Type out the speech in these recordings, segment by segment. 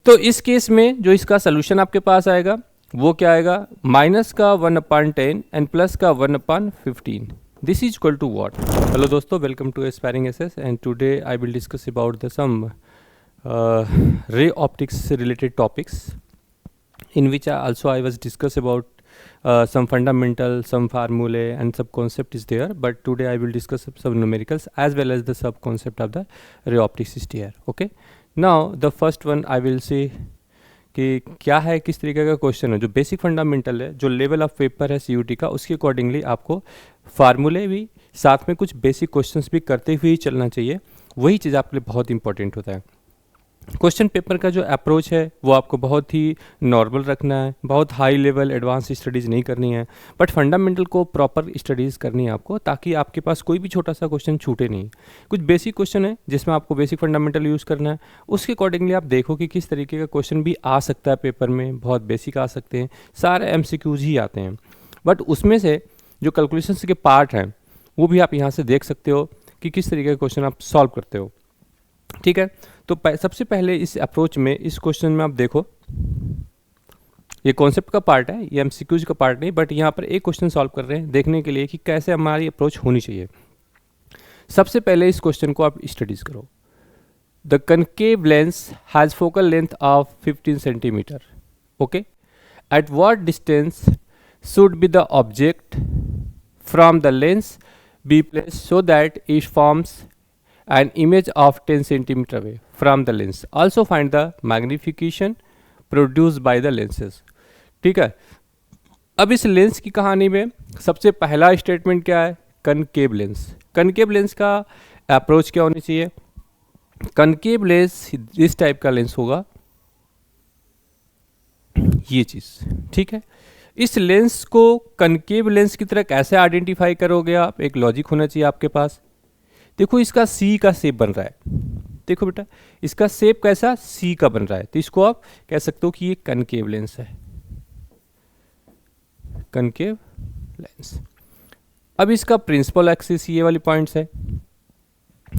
तो इस केस में जो इसका सोल्यूशन आपके पास आएगा वो क्या आएगा, माइनस का 1/10 एंड प्लस का 1/15. This is equal to what? Hello दोस्तों, welcome to aspiring SS and today I will discuss about the some ray optics related topics in which I was discuss about some fundamental, some formulae and sub concept is there, but today I will discuss some numericals as well as the sub concept of the ray optics is here. Okay, now the first one I will say कि क्या है, किस तरीके का question है, जो basic fundamental है, जो लेवल ऑफ पेपर है CUT का, उसके अकॉर्डिंगली आपको फार्मूले भी साथ में कुछ बेसिक क्वेश्चंस भी करते हुए ही चलना चाहिए. वही चीज़ आपके लिए बहुत इंपॉर्टेंट होता है. क्वेश्चन पेपर का जो अप्रोच है वो आपको बहुत ही नॉर्मल रखना है, बहुत हाई लेवल एडवांस स्टडीज़ नहीं करनी है, बट फंडामेंटल को प्रॉपर स्टडीज़ करनी है आपको, ताकि आपके पास कोई भी छोटा सा क्वेश्चन छूटे नहीं. कुछ बेसिक क्वेश्चन है जिसमें आपको बेसिक फंडामेंटल यूज़ करना है, उसके अकॉर्डिंगली आप देखो कि किस तरीके का क्वेश्चन भी आ सकता है पेपर में. बहुत बेसिक आ सकते हैं, सारे MCQs ही आते हैं, बट उसमें से जो कैलकुलेशंस के पार्ट हैं वो भी आप यहाँ से देख सकते हो कि किस तरीके का क्वेश्चन आप सॉल्व करते हो. ठीक है, तो सबसे पहले इस अप्रोच में, इस क्वेश्चन में आप देखो, ये कॉन्सेप्ट का पार्ट है, ये MCQs का पार्ट नहीं, बट यहाँ पर एक क्वेश्चन सॉल्व कर रहे हैं देखने के लिए कि कैसे हमारी अप्रोच होनी चाहिए. सबसे पहले इस क्वेश्चन को आप स्टडीज करो. The concave lens has focal length of 15 centimetre. Okay, eight what distance should be the object from the lens be placed so that it forms an image of 10 centimeter away from the lens. Also find the magnification produced by the lenses. ठीक है, अब इस lens की कहानी में सबसे पहला statement क्या है, कनकेव लेंस. कनकेव लेंस का अप्रोच क्या होनी चाहिए, कनकेव लेंस इस टाइप का लेंस होगा, ये चीज़. ठीक है, इस लेंस को कनकेव लेंस की तरह कैसे आइडेंटिफाई करोगे आप, एक लॉजिक होना चाहिए आपके पास. देखो इसका C का शेप बन रहा है, देखो बेटा इसका शेप कैसा C का बन रहा है, तो इसको आप कह सकते हो कि ये कनकेव लेंस है, कनकेव लेंस. अब इसका प्रिंसिपल एक्सिस ये वाली पॉइंट्स है,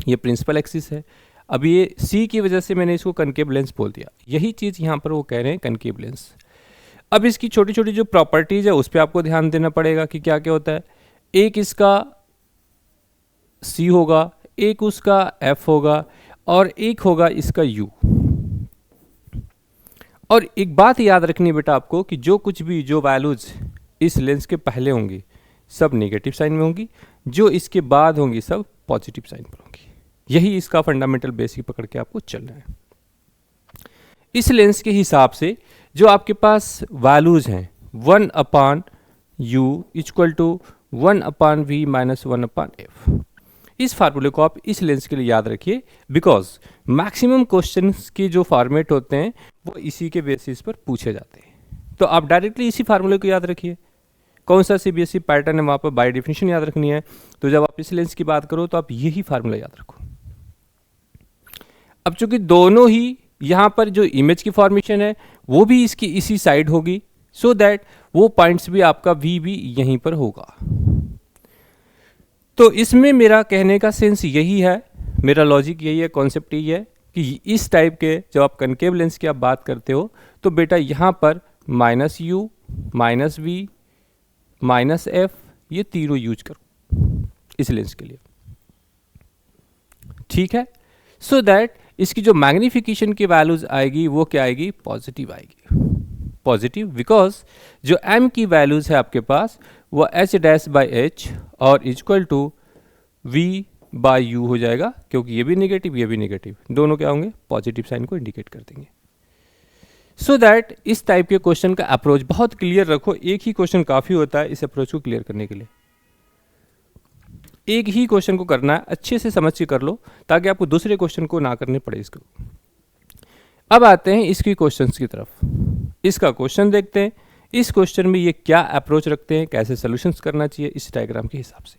ये प्रिंसिपल एक्सिस है. अब ये C की वजह से मैंने इसको कनकेव लेंस बोल दिया, यही चीज़ यहाँ पर वो कह रहे हैं कनकेव लेंस. अब इसकी छोटी छोटी जो प्रॉपर्टीज़ है उस पर आपको ध्यान देना पड़ेगा कि क्या क्या होता है. एक इसका C होगा, एक उसका F होगा और एक होगा इसका U. और एक बात याद रखनी बेटा आपको कि जो कुछ भी, जो वैल्यूज इस लेंस के पहले होंगी सब नेगेटिव साइन में होंगी, जो इसके बाद होंगी सब पॉजिटिव साइन पर होंगी. यही इसका फंडामेंटल बेसिक पकड़ के आपको चलना है. इस लेंस के हिसाब से जो आपके पास वैल्यूज हैं 1/U equal to 1/V minus 1/F. इस फार्मूले को आप इस लेंस के लिए याद रखिए, बिकॉज मैक्सिमम क्वेश्चंस के जो फॉर्मेट होते हैं वो इसी के बेसिस पर पूछे जाते हैं. तो आप डायरेक्टली इसी फार्मूले को याद रखिए. कौन सा CBSE पैटर्न है वहाँ पर बाय डेफिनेशन याद रखनी है, तो जब आप इस लेंस की बात करो तो आप यही फार्मूला याद रखो. अब चूंकि दोनों ही यहाँ पर जो इमेज की फॉर्मेशन है वो भी इसकी इसी साइड होगी, सो दैट वो पॉइंट्स भी आपका V भी यहीं पर होगा. तो इसमें मेरा कहने का सेंस यही है, मेरा लॉजिक यही है, कॉन्सेप्ट यही है कि इस टाइप के जब आप कनकेव लेंस की आप बात करते हो तो बेटा यहाँ पर -U, -V, -F ये तीनों यूज करो इस लेंस के लिए. ठीक है, सो दैट इसकी जो मैग्नीफिकेशन की वैल्यूज आएगी वो क्या आएगी, पॉजिटिव आएगी. पॉजिटिव बिकॉज जो M की वैल्यूज है आपके पास वो H'/H और इक्वल टू V/U हो जाएगा, क्योंकि ये भी नेगेटिव ये भी नेगेटिव, दोनों क्या होंगे, पॉजिटिव साइन को इंडिकेट कर देंगे. सो दैट इस टाइप के क्वेश्चन का अप्रोच बहुत क्लियर रखो. एक ही क्वेश्चन काफ़ी होता है इस अप्रोच को क्लियर करने के लिए. एक ही क्वेश्चन को करना है, अच्छे से समझ के कर लो ताकि आपको दूसरे क्वेश्चन को ना करने पड़े इसको. अब आते हैं इसकी क्वेश्चंस की तरफ. इसका क्वेश्चन देखते हैं, इस क्वेश्चन में ये क्या अप्रोच रखते हैं, कैसे सॉल्यूशंस करना चाहिए इस डायग्राम के हिसाब से.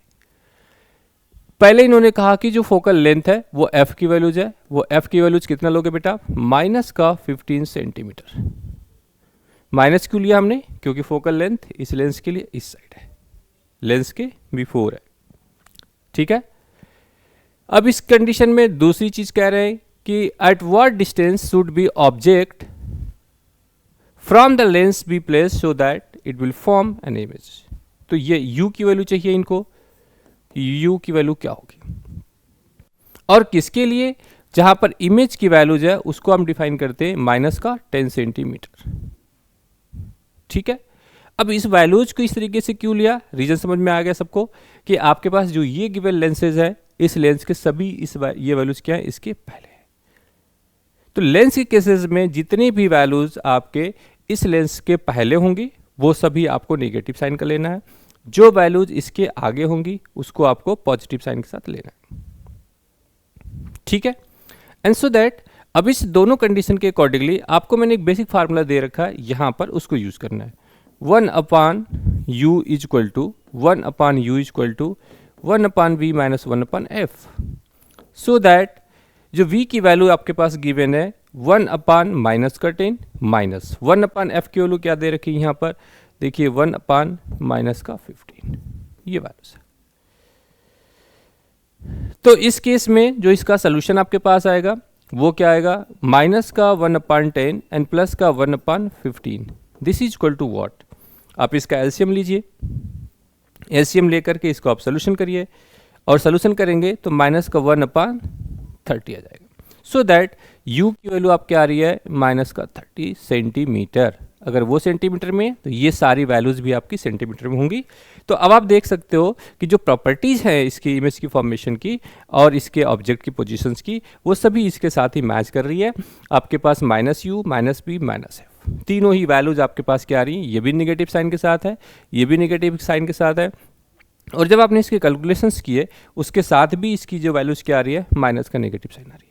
पहले इन्होंने कहा कि जो फोकल लेंथ है वो F की वैल्यूज है, वो F की वैल्यूज कितना लोगे बेटा, -15 सेंटीमीटर. माइनस क्यों लिया हमने, क्योंकि फोकल लेंथ इस लेंस के लिए इस साइड है, लेंस के बिफोर है. ठीक है, अब इस कंडीशन में दूसरी चीज कह रहे हैं कि at what distance should be object from the lens be place so that it will form an image. तो ये u की वैल्यू चाहिए इनको, u की वैल्यू क्या होगी, और किसके लिए, जहां पर इमेज की वैल्यूज है उसको हम डिफाइन करते हैं माइनस का 10 सेंटीमीटर। ठीक है, अब इस वैल्यूज को इस तरीके से क्यों लिया, रीजन समझ में आ गया सबको, कि आपके पास जो ये गिवन लेंसेज है इस लेंस के सभी ये वैल्यूज क्या है, इसके पहले है। तो लेंस के केसेस में जितनी भी वैल्यूज आपके इस लेंस के पहले होंगी वो सभी आपको नेगेटिव साइन का लेना है, जो वैल्यूज इसके आगे होंगी उसको आपको पॉजिटिव साइन के साथ लेना है। ठीक है, एंड सो दैट अब इस दोनों कंडीशन के अकॉर्डिंगली आपको मैंने एक बेसिक फार्मूला दे रखा है, यहां पर उसको यूज करना है। 1/u is equal to 1/u is equal to 1/v minus 1/f, so that जो v की वैल्यू आपके पास गिवन है 1/ माइनस का 10 माइनस 1/f की वैल्यू क्या दे रखी है यहाँ पर, देखिए 1/ माइनस का 15, ये वैल्यू है। तो इस केस में जो इसका सोल्यूशन आपके पास आएगा वो क्या आएगा, माइनस का 1/10 एंड प्लस का 1/15, this is equal to what. आप इसका एलसीएम लीजिए, एलसीएम लेकर के इसको आप सोल्यूशन करिए, और सोल्यूशन करेंगे तो माइनस का 1/30 आ जाएगा, सो दैट u की वैल्यू आप क्या आ रही है, माइनस का 30 सेंटीमीटर। अगर वो सेंटीमीटर में तो ये सारी वैल्यूज भी आपकी सेंटीमीटर में होंगी। तो अब आप देख सकते हो कि जो प्रॉपर्टीज़ है इसकी इमेज की फॉर्मेशन की और इसके ऑब्जेक्ट की पोजीशंस की, वो सभी इसके साथ ही मैच कर रही है। आपके पास -u, -b, -f, तीनों ही वैल्यूज आपके पास क्या आ रही हैं, ये भी निगेटिव साइन के साथ है, ये भी निगेटिव साइन के साथ है, और जब आपने इसके कैलकुलेशंस किए उसके साथ भी इसकी जो वैल्यूज क्या आ रही है, माइनस का नेगेटिव साइन आ रही है।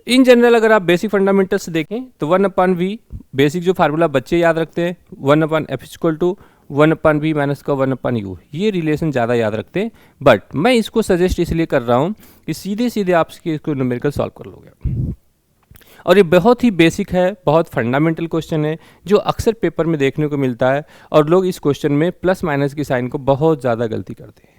इन जनरल अगर आप बेसिक फंडामेंटल्स देखें तो 1/v बेसिक जो फार्मूला बच्चे याद रखते हैं, 1/f equal to 1/v minus का 1/u, ये रिलेशन ज़्यादा याद रखते हैं। बट मैं इसको सजेस्ट इसलिए कर रहा हूँ कि सीधे सीधे आप इसको न्यूमेरिकल सॉल्व कर लोगे, और ये बहुत ही बेसिक है, बहुत फंडामेंटल क्वेश्चन है जो अक्सर पेपर में देखने को मिलता है, और लोग इस क्वेश्चन में प्लस माइनस की साइन को बहुत ज़्यादा गलती करते हैं।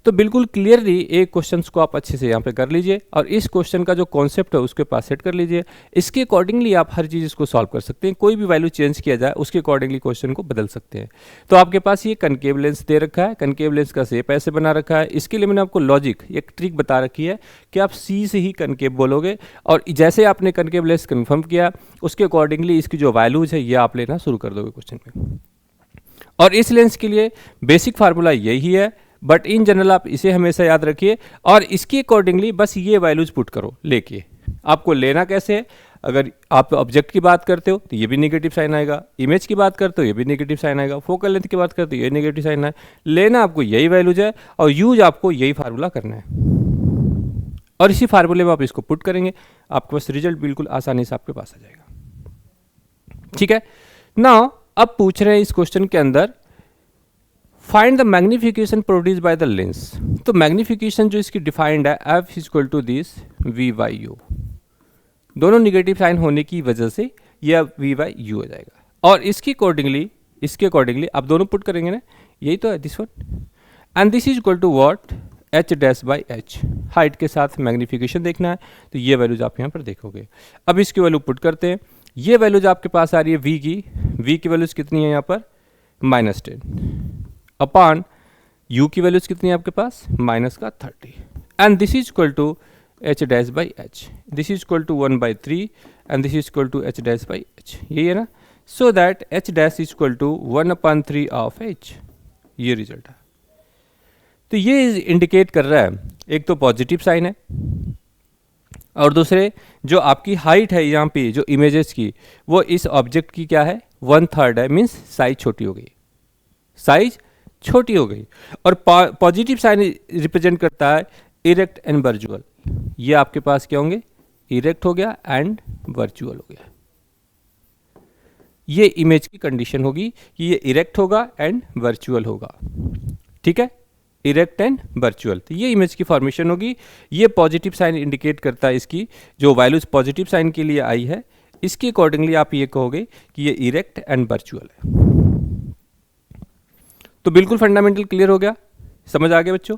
तो बिल्कुल क्लियरली एक क्वेश्चन को आप अच्छे से यहाँ पे कर लीजिए, और इस क्वेश्चन का जो कॉन्सेप्ट है उसके पास सेट कर लीजिए। इसके अकॉर्डिंगली आप हर चीज़ इसको सॉल्व कर सकते हैं, कोई भी वैल्यू चेंज किया जाए उसके अकॉर्डिंगली क्वेश्चन को बदल सकते हैं। तो आपके पास ये कनकेव लेंस दे रखा है, कनकेव लेंस का शेप ऐसे बना रखा है। इसके लिए मैंने आपको लॉजिक एक ट्रिक बता रखी है कि आप सी से ही कनकेव बोलोगे, और जैसे आपने कनकेव लेंस कन्फर्म किया उसके अकॉर्डिंगली इसकी जो वैल्यूज है ये आप लेना शुरू कर दोगे क्वेश्चन में। और इस लेंस के लिए बेसिक फार्मूला यही है, बट इन जनरल आप इसे हमेशा याद रखिए, और इसके अकॉर्डिंगली बस ये वैल्यूज पुट करो लेके। आपको लेना कैसे है, अगर आप ऑब्जेक्ट की बात करते हो तो ये भी नेगेटिव साइन आएगा, इमेज की बात करते हो ये भी नेगेटिव साइन आएगा, फोकल लेंथ की बात करते हो ये नेगेटिव साइन आएगा। लेना आपको यही वैल्यूज है और यूज आपको यही फार्मूला करना है, और इसी फार्मूले में आप इसको पुट करेंगे, आपके पास रिजल्ट बिल्कुल आसानी से आपके पास आ जाएगा। ठीक है, नाउ अब पूछ रहे हैं इस क्वेश्चन के अंदर find the magnification produce by the lens. तो मैग्निफिकेशन जो इसकी डिफाइंड है f is equal to this v/u, दोनों निगेटिव साइन होने की वजह से यह v/u हो जाएगा, और इसके अकॉर्डिंगली आप दोनों पुट करेंगे ना, यही तो है this one, and this is equal to what, h'/h, height के साथ मैग्निफिकेशन देखना है तो ये वैल्यूज आप यहाँ पर देखोगे। अब इसकी वैल्यू पुट करते हैं, ये वैल्यूज आपके पास आ रही है v की वैल्यूज कितनी है यहाँ पर, -10 अपॉन u की वैल्यूज कितनी है आपके पास, माइनस का 30, and this is equal to h'/h, this is equal to 1/3 and this is equal to h'/h, यही है ना, so that h' is equal to 1/3 of h, ये रिजल्ट है। तो ये इंडिकेट कर रहा है एक तो पॉजिटिव साइन है, और दूसरे जो आपकी हाइट है यहाँ पे जो इमेजेस की वो इस ऑब्जेक्ट की क्या है, 1/3 है, मीन्स साइज छोटी हो गई, साइज छोटी हो गई। और पॉजिटिव साइन रिप्रेजेंट करता है इरेक्ट एंड वर्चुअल, ये आपके पास क्या होंगे, इरेक्ट हो गया एंड वर्चुअल हो गया। ये इमेज की कंडीशन होगी कि ये इरेक्ट होगा एंड वर्चुअल होगा। ठीक है, इरेक्ट एंड वर्चुअल, तो ये इमेज की फॉर्मेशन होगी। ये पॉजिटिव साइन इंडिकेट करता है, इसकी जो वैल्यूज पॉजिटिव साइन के लिए आई है इसके अकॉर्डिंगली आप ये कहोगे कि ये इरेक्ट एंड वर्चुअल है। तो बिल्कुल फंडामेंटल क्लियर हो गया, समझ आ गया बच्चों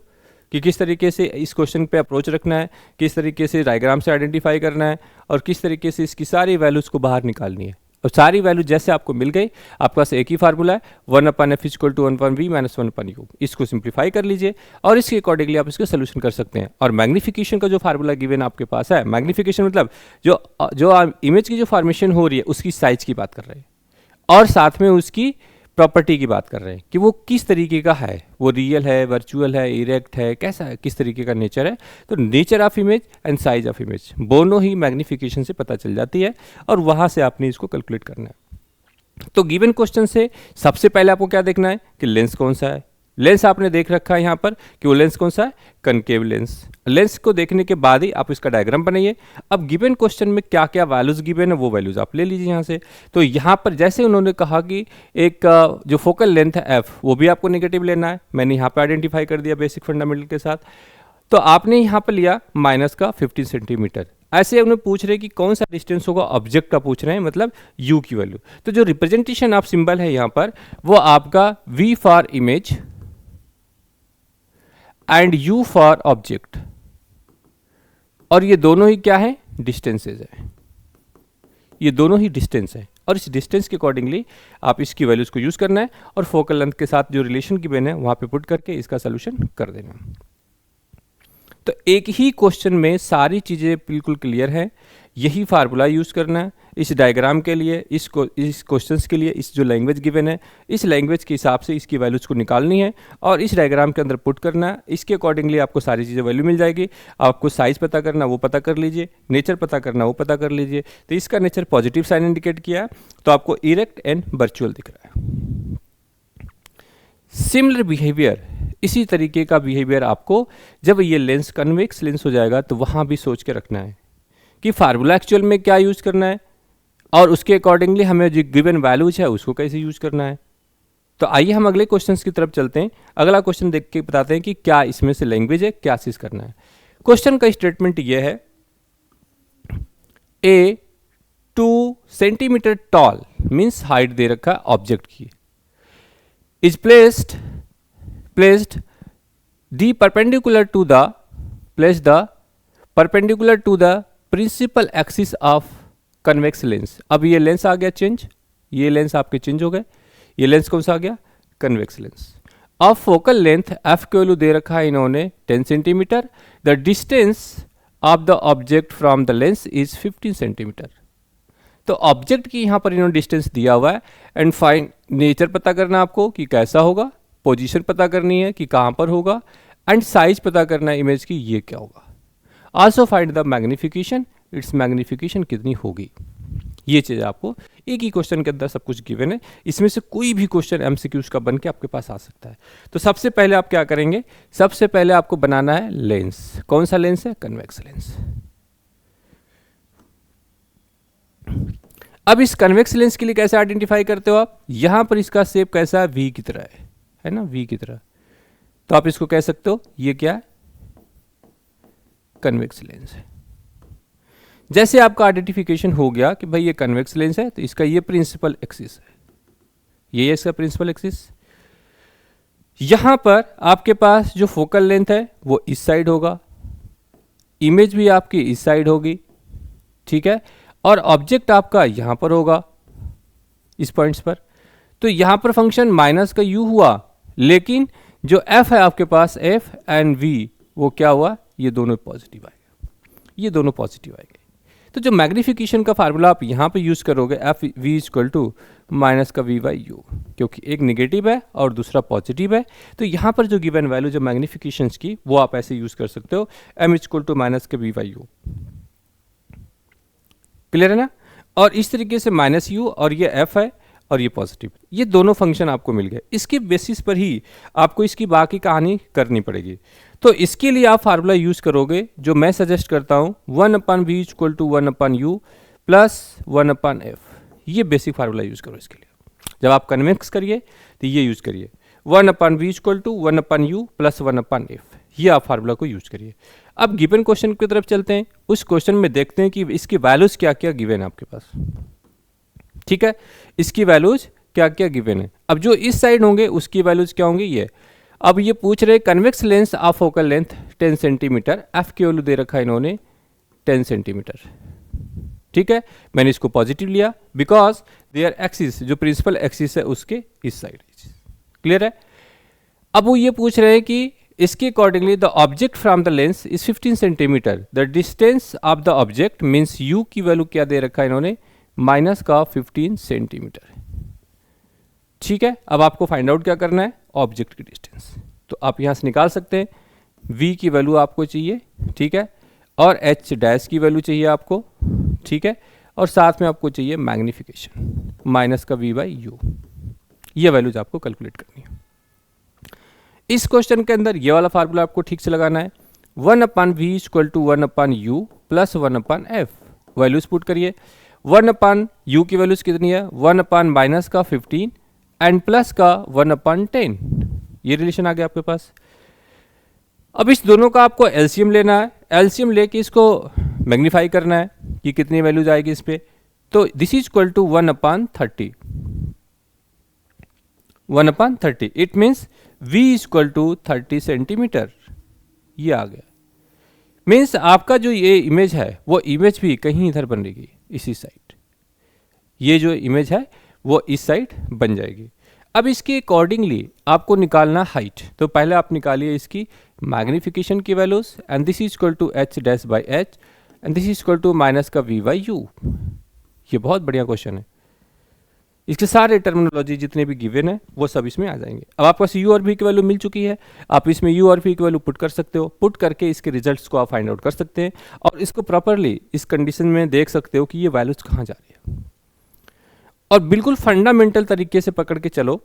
कि किस तरीके से इस क्वेश्चन पे अप्रोच रखना है, किस तरीके से डायग्राम से आइडेंटिफाई करना है, और किस तरीके से इसकी सारी वैल्यूज़ को बाहर निकालनी है। और सारी वैल्यू जैसे आपको मिल गई, आपके पास एक ही फार्मूला है 1/f equal to 1/v minus 1/u। इसको सिंप्लीफाई कर लीजिए और इसके अकॉर्डिंगली आप इसको सोल्यूशन कर सकते हैं। और मैग्नीफिकेशन का जो फार्मूला गिवन आपके पास है, मैग्नीफिकेशन मतलब जो इमेज की जो फॉर्मेशन हो रही है उसकी साइज की बात कर रहे हैं और साथ में उसकी प्रॉपर्टी की बात कर रहे हैं कि वो किस तरीके का है, वो रियल है, वर्चुअल है, इरेक्ट है, कैसा है, किस तरीके का नेचर है। तो nature of image and size of image दोनों ही मैग्नीफिकेशन से पता चल जाती है और वहाँ से आपने इसको कैलकुलेट करना है। तो गिवन क्वेश्चन से सबसे पहले आपको क्या देखना है कि लेंस कौन सा है। लेंस आपने देख रखा है यहाँ पर कि वो लेंस कौन सा है, कनकेव लेंस। लेंस को देखने के बाद ही आप इसका डायग्राम बनाइए। अब गिवन क्वेश्चन में क्या क्या वैल्यूज गिवन है वो वैल्यूज आप ले लीजिए यहाँ से। तो यहाँ पर जैसे उन्होंने कहा कि एक जो फोकल लेंथ है एफ वो भी आपको नेगेटिव लेना है, मैंने यहाँ पर आइडेंटिफाई कर दिया बेसिक फंडामेंटल के साथ। तो आपने यहाँ पर लिया माइनस का 15 सेंटीमीटर। ऐसे उन्हें पूछ रहे कि कौन सा डिस्टेंस होगा, ऑब्जेक्ट का पूछ रहे हैं, मतलब u की वैल्यू। तो जो रिप्रेजेंटेशन ऑफ सिंबल है यहाँ पर वो आपका v for image and u for object, और ये दोनों ही क्या है, डिस्टेंसेज है। ये दोनों ही डिस्टेंस है और इस डिस्टेंस के अकॉर्डिंगली आप इसकी वैल्यूज को यूज करना है और फोकल लेंथ के साथ जो रिलेशन गिवन है वहां पे पुट करके इसका सोल्यूशन कर देना। तो एक ही क्वेश्चन में सारी चीजें बिल्कुल क्लियर है। यही फार्मूला यूज करना है इस डायग्राम के लिए, इस क्वेश्चंस के लिए। इस जो लैंग्वेज गिवन है इस लैंग्वेज के हिसाब से इसकी वैल्यूज को निकालनी है और इस डायग्राम के अंदर पुट करना है। इसके अकॉर्डिंगली आपको सारी चीज़ें वैल्यू मिल जाएगी। आपको साइज पता करना वो पता कर लीजिए, नेचर पता करना वो पता कर लीजिए। तो इसका नेचर पॉजिटिव साइन इंडिकेट किया है तो आपको इरेक्ट एंड वर्चुअल दिख रहा है। सिमिलर बिहेवियर, इसी तरीके का बिहेवियर आपको जब ये लेंस कन्वेक्स लेंस हो जाएगा तो वहाँ भी सोच के रखना है कि फार्मूला एक्चुअल में क्या यूज करना है और उसके अकॉर्डिंगली हमें जो गिवन वैल्यूज है उसको कैसे यूज करना है। तो आइए हम अगले क्वेश्चंस की तरफ चलते हैं। अगला क्वेश्चन देख के बताते हैं कि क्या इसमें से लैंग्वेज है, क्या चीज करना है। क्वेश्चन का स्टेटमेंट ये है, ए 2 सेंटीमीटर टॉल मीन्स हाइट दे रखा है ऑब्जेक्ट की, is placed the perpendicular to the principal axis of convex lens। अब ये लेंस आ गया चेंज, ये लेंस आपके चेंज हो गए। ये लेंस कौन सा आ गया, convex lens. Of focal length F की वैल्यू दे रखा है इन्होंने 10 centimetre. The distance of the object from the lens is 15 centimetre. तो ऑब्जेक्ट की यहाँ पर इन्होंने डिस्टेंस दिया हुआ है एंड फाइंड नेचर पता करना आपको कि कैसा होगा, पोजीशन पता करनी है कि कहाँ पर होगा एंड साइज पता करना है इमेज की ये क्या होगा। Also find the magnification, it's magnification कितनी होगी। ये चीज़ आपको एक ही क्वेश्चन के अंदर सब कुछ गिवन है। इसमें से कोई भी क्वेश्चन एमसीक्यूज का बन के आपके पास आ सकता है। तो सबसे पहले आप क्या करेंगे, सबसे पहले आपको बनाना है लेंस। कौन सा लेंस है, कन्वेक्स लेंस। अब इस कन्वेक्स लेंस के लिए कैसे आइडेंटिफाई करते हो आप, यहां पर इसका शेप कैसा है, वी की तरह है ना, वी की तरह। तो आप इसको कह सकते हो ये क्या है, कन्वेक्स लेंस है। जैसे आपका आइडेंटिफिकेशन हो गया कि भाई ये कन्वेक्स लेंस है तो इसका ये प्रिंसिपल एक्सिस है, ये इसका प्रिंसिपल एक्सिस। यहां पर आपके पास जो फोकल लेंथ है वो इस साइड होगा, इमेज भी आपकी इस साइड होगी, ठीक है, और ऑब्जेक्ट आपका यहां पर होगा इस पॉइंट्स पर। तो यहां पर फंक्शन माइनस का u हुआ, लेकिन जो f है आपके पास f एंड v वो क्या हुआ, ये दोनों पॉजिटिव आएगा, ये दोनों पॉजिटिव आएंगे। तो जो मैग्निफिकेशन का फार्मूला आप यहाँ पे यूज करोगे f v equal to minus का वी बाई यू, क्योंकि एक नेगेटिव है और दूसरा पॉजिटिव है। तो यहाँ पर जो गिवन वैल्यू जो मैग्निफिकेशन की वो आप ऐसे यूज कर सकते हो, एम इक्वल टू माइनस का वी बाई यू। क्लियर है ना। और इस तरीके से माइनस यू और ये एफ है और ये पॉजिटिव, ये दोनों फंक्शन आपको मिल गए। इसकी बेसिस पर ही आपको इसकी बाकी कहानी करनी पड़ेगी। तो इसके लिए आप फार्मूला यूज करोगे जो मैं सजेस्ट करता हूँ, 1/v equal to 1/u plus 1/f। ये बेसिक फार्मूला यूज करो इसके लिए। जब आप कन्वेक्स करिए तो ये यूज करिए, 1/v equal to 1/u plus 1/f। ये आप फार्मूला को यूज करिए। अब गिवन क्वेश्चन की तरफ चलते हैं। उस क्वेश्चन में देखते हैं कि इसकी वैल्यूज क्या क्या गिवन है आपके पास, ठीक है, इसकी वैल्यूज क्या क्या गिवन है। अब जो इस साइड होंगे उसकी वैल्यूज क्या होंगे ये। अब ये पूछ रहे convex lens of focal length 10 centimetre, F की वैल्यू दे रखा है इन्होंने 10 सेंटीमीटर, ठीक है, मैंने इसको पॉजिटिव लिया बिकॉज देयर एक्सिस, जो प्रिंसिपल एक्सिस है उसके इस साइड। क्लियर है। अब वो ये पूछ रहे हैं कि इसके accordingly the object from the lens is 15 centimetre, the distance of the object means you की वैल्यू क्या दे रखा है इन्होंने, माइनस का 15 सेंटीमीटर। ठीक है, अब आपको फाइंड आउट क्या करना है, ऑब्जेक्ट की डिस्टेंस। तो आप यहाँ से निकाल सकते हैं, v की वैल्यू आपको चाहिए, ठीक है, और h डैश की वैल्यू चाहिए आपको, ठीक है, और साथ में आपको चाहिए मैग्नीफिकेशन, माइनस का v बाई यू। ये वैल्यूज आपको कैलकुलेट करनी है। इस क्वेश्चन के अंदर ये वाला फार्मूला आपको ठीक से लगाना है, 1/v equal to 1/u plus 1/f। Values put करिए, 1/u की वैल्यूज कितनी है, 1/ माइनस का 15 एंड प्लस का 1/10। ये रिलेशन आ गया आपके पास। अब इस दोनों का आपको एलसीएम लेना है, एलसीएम लेके इसको मैग्नीफाई करना है कि कितनी वैल्यूज आएगी इस पे। तो this is equal to 1/30, 1/30। It means v is equal to 30 centimetre. ये आ गया, मीन्स आपका जो ये इमेज है वो इमेज भी कहीं इधर बन रहेगी, इसी साइड। ये जो इमेज है वो इस साइड बन जाएगी। अब इसके अकॉर्डिंगली आपको निकालना हाइट। तो पहले आप निकालिए इसकी मैग्नीफिकेशन की values, and this is equal to h dash by h and this is equal to minus का v बाई u। ये बहुत बढ़िया क्वेश्चन है। इसके सारे टर्मिनोलॉजी जितने भी गिवन है वो सब इसमें आ जाएंगे। अब आपके पास u और v की वैल्यू मिल चुकी है, आप इसमें u और v की वैल्यू पुट कर सकते हो। पुट करके इसके रिजल्ट्स को आप फाइंड आउट कर सकते हैं और इसको प्रॉपरली इस कंडीशन में देख सकते हो कि ये वैल्यूज कहाँ जा रही है। और बिल्कुल फंडामेंटल तरीके से पकड़ के चलो,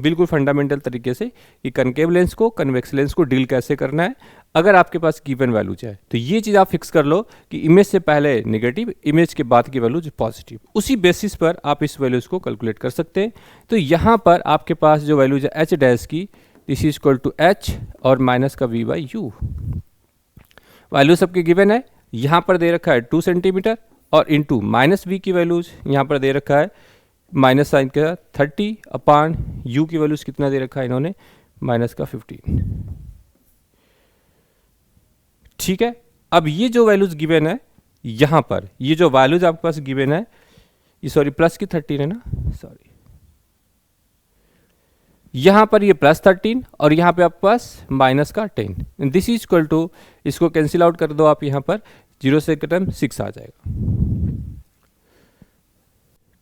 बिल्कुल फंडामेंटल तरीके से कि कनकेव लेंस को कन्वेक्स लेंस को डील कैसे करना है। अगर आपके पास गिवन वैल्यूज है तो ये चीज़ आप फिक्स कर लो कि इमेज से पहले नेगेटिव, इमेज के बाद की वैल्यूज पॉजिटिव। उसी बेसिस पर आप इस वैल्यूज को कैलकुलेट कर सकते हैं। तो यहाँ पर आपके पास जो वैल्यूज है एच डैश की, this is equal to h और माइनस का वी बाई यू। वैल्यू सबके गिवन है, यहाँ पर दे रखा है 2 सेंटीमीटर और इंटू माइनस वी की वैल्यूज यहाँ पर दे रखा है माइनस साइन का 30 अपान यू की वैल्यूज कितना दे रखा है इन्होंने, माइनस का 15। ठीक है, अब ये जो वैल्यूज गिवन है यहां पर, ये जो वैल्यूज आपके पास गिवन है, ये सॉरी प्लस की 13 है ना, सॉरी, यहां पर ये प्लस 13 और यहां पे आपके पास माइनस का 10। दिस इज इक्वल टू, इसको कैंसिल आउट कर दो आप, यहां पर 0 से कदम 6 आ जाएगा।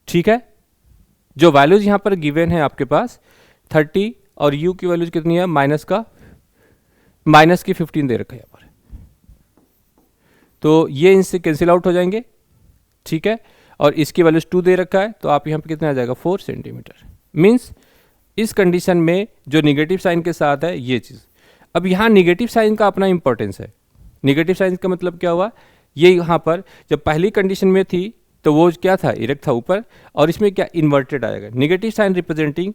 ठीक है, जो वैल्यूज यहां पर गिवन है आपके पास 30 और u की वैल्यूज कितनी है, माइनस की 15 दे रखा है यहाँ पर, तो ये इनसे कैंसिल आउट हो जाएंगे। ठीक है, और इसकी वैल्यूज 2 दे रखा है, तो आप यहाँ पे कितना आ जाएगा 4 सेंटीमीटर। मीन्स इस कंडीशन में जो निगेटिव साइन के साथ है ये चीज़। अब यहाँ निगेटिव साइन का अपना इंपॉर्टेंस है। निगेटिव साइन का मतलब क्या हुआ, ये यहाँ पर जब पहली कंडीशन में थी तो वो क्या था, इरेक्ट था ऊपर, और इसमें क्या इन्वर्टेड आएगा। Negative sign representing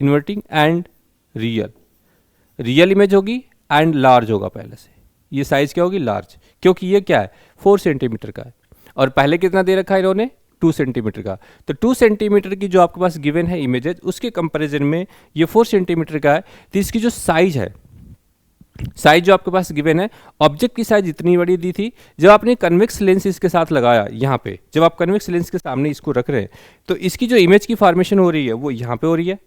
inverting and real image होगी एंड लार्ज होगा पहले से। ये साइज क्या होगी, लार्ज, क्योंकि ये क्या है 4 सेंटीमीटर का है और पहले कितना दे रखा है इन्होंने 2 सेंटीमीटर का। तो 2 सेंटीमीटर की जो आपके पास गिवन है इमेजेस, उसके कंपैरिजन में ये 4 सेंटीमीटर का है। तो इसकी जो साइज है, साइज जो आपके पास गिवन है, ऑब्जेक्ट की साइज इतनी बड़ी दी थी। जब आपने कन्वेक्स लेंस इसके साथ लगाया यहाँ पे, जब आप कन्वेक्स लेंस के सामने इसको रख रहे हैं तो इसकी जो इमेज की फॉर्मेशन हो रही है वो यहाँ पे हो रही है।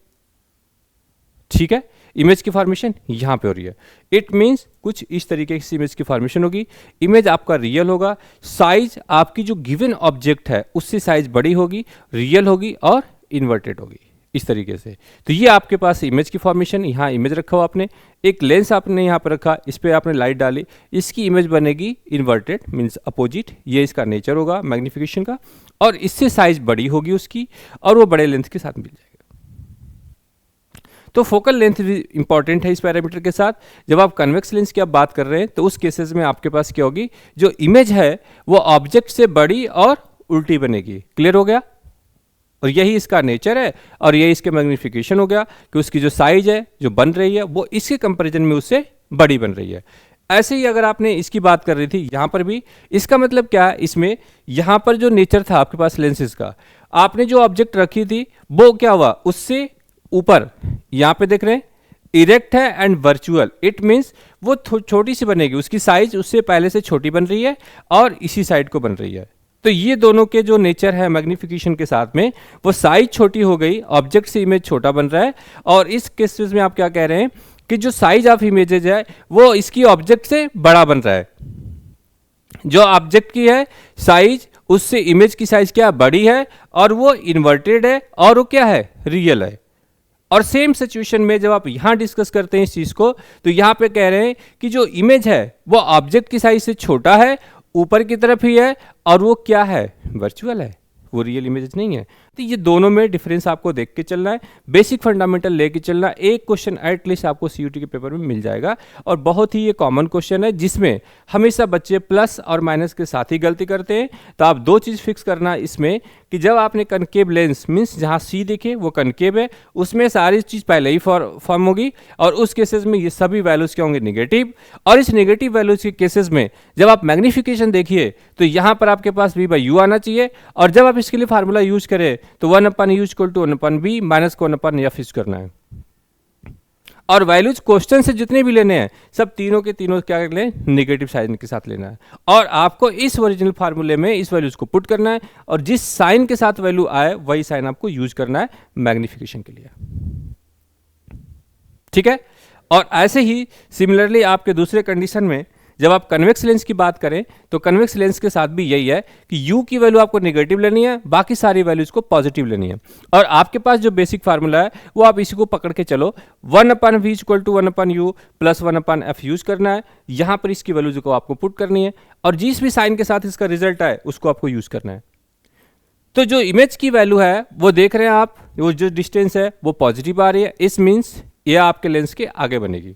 ठीक है, इमेज की फॉर्मेशन यहाँ पे हो रही है। इट मीन्स कुछ इस तरीके से इमेज की फॉर्मेशन होगी। इमेज आपका रियल होगा, साइज आपकी जो गिवन ऑब्जेक्ट है उससे साइज बड़ी होगी, रियल होगी और इन्वर्टेड होगी, इस तरीके से। तो ये आपके पास इमेज की फॉर्मेशन, यहाँ इमेज रखा हुआ आपने, एक लेंस आपने यहाँ पर रखा, इस पर आपने लाइट डाली, इसकी इमेज बनेगी इन्वर्टेड मीन्स अपोजिट। ये इसका नेचर होगा मैग्नीफिकेशन का, और इससे साइज बड़ी होगी उसकी और वो बड़े लेंथ के साथ मिल जाएगा। तो फोकल लेंथ भी इंपॉर्टेंट है इस पैरामीटर के साथ। जब आप कन्वेक्स लेंस की आप बात कर रहे हैं तो उस केसेस में आपके पास क्या होगी, जो इमेज है वो ऑब्जेक्ट से बड़ी और उल्टी बनेगी। क्लियर हो गया, और यही इसका नेचर है और यही इसके मैग्नीफिकेशन हो गया कि उसकी जो साइज है जो बन रही है वो इसके कंपैरिजन में उससे बड़ी बन रही है। ऐसे ही अगर आपने इसकी बात कर रही थी यहाँ पर भी, इसका मतलब क्या है, इसमें यहाँ पर जो नेचर था आपके पास लेंसेज का, आपने जो ऑब्जेक्ट रखी थी वो क्या हुआ, उससे ऊपर यहाँ पे देख रहे हैं इरेक्ट है एंड वर्चुअल, इट मीन्स वो छोटी सी बनेगी, उसकी साइज उससे पहले से छोटी बन रही है और इसी साइड को बन रही है। तो ये दोनों के जो नेचर है मैग्निफिकेशन के साथ में, वो साइज छोटी हो गई, ऑब्जेक्ट से इमेज छोटा बन रहा है। और इस केसेस में आप क्या कह रहे हैं कि जो साइज ऑफ इमेजेज है वो इसकी ऑब्जेक्ट से बड़ा बन रहा है। जो ऑब्जेक्ट की है साइज उससे इमेज की साइज क्या बड़ी है और वो इन्वर्टेड है और वो क्या है रियल है। और सेम सिचुएशन में जब आप यहां डिस्कस करते हैं इस चीज को, तो यहां पे कह रहे हैं कि जो इमेज है वो ऑब्जेक्ट की साइज से छोटा है, ऊपर की तरफ ही है और वो क्या है वर्चुअल है, वो रियल इमेज नहीं है। तो ये दोनों में डिफरेंस आपको देख के चलना है, बेसिक फंडामेंटल लेके चलना। एक क्वेश्चन एटलीस्ट आपको सीयूटी के पेपर में मिल जाएगा और बहुत ही ये कॉमन क्वेश्चन है जिसमें हमेशा बच्चे प्लस और माइनस के साथ ही गलती करते हैं। तो आप दो चीज़ फिक्स करना इसमें कि जब आपने कनकेव लेंस मीन्स जहाँ सी दिखे वो कनकेव है, उसमें सारी चीज़ पहले ही फॉर्म होगी और उस केसेस में ये सभी वैल्यूज़ क्या होंगे निगेटिव। और इस निगेटिव वैल्यूज़ के केसेस में जब आप मैग्नीफिकेशन देखिए तो यहाँ पर आपके पास v बाई यू आना चाहिए। और जब आप इसके लिए फार्मूला यूज करें तो 1/u equal to 1/b minus को 1/f यूज करना है। और वैल्यूज क्वेश्चन से जितने भी लेने हैं सब तीनों के तीनों क्या कर लें निगेटिव साइन के साथ लेना है। और आपको इस ओरिजिनल फार्मूले में इस वैल्यूज को पुट करना है और जिस साइन के साथ वैल्यू आए वही साइन आपको यूज करना है मैग्निफिकेशन के लिए। ठीक है। और ऐसे ही सिमिलरली आपके दूसरे कंडीशन में जब आप कन्वेक्स लेंस की बात करें तो कन्वेक्स लेंस के साथ भी यही है कि u की वैल्यू आपको नेगेटिव लेनी है, बाकी सारी वैल्यूज को पॉजिटिव लेनी है। और आपके पास जो बेसिक फार्मूला है वो आप इसी को पकड़ के चलो, 1/v equal to 1/u plus 1/f use करना है। यहाँ पर इसकी वैल्यूज को आपको पुट करनी है और जिस भी साइन के साथ इसका रिजल्ट आए उसको आपको यूज करना है। तो जो इमेज की वैल्यू है वो देख रहे हैं आप, वो जो डिस्टेंस है वो पॉजिटिव आ रही है, इस मीन्स ये आपके लेंस के आगे बनेगी।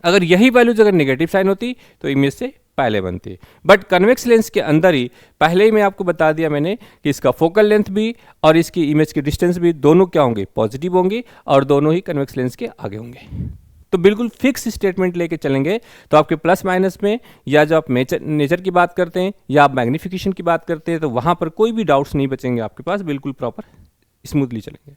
अगर यही वैल्यूज अगर नेगेटिव साइन होती तो इमेज से पहले बनती। बट कन्वेक्स लेंस के अंदर ही पहले ही मैं आपको बता दिया मैंने कि इसका फोकल लेंथ भी और इसकी इमेज की डिस्टेंस भी दोनों क्या होंगे पॉजिटिव होंगी और दोनों ही कन्वेक्स लेंस के आगे होंगे। तो बिल्कुल फिक्स स्टेटमेंट लेके चलेंगे तो आपके प्लस माइनस में या जो आप नेचर की बात करते हैं या आप मैग्निफिकेशन की बात करते हैं तो वहां पर कोई भी डाउट्स नहीं बचेंगे आपके पास, बिल्कुल प्रॉपर स्मूथली चलेंगे।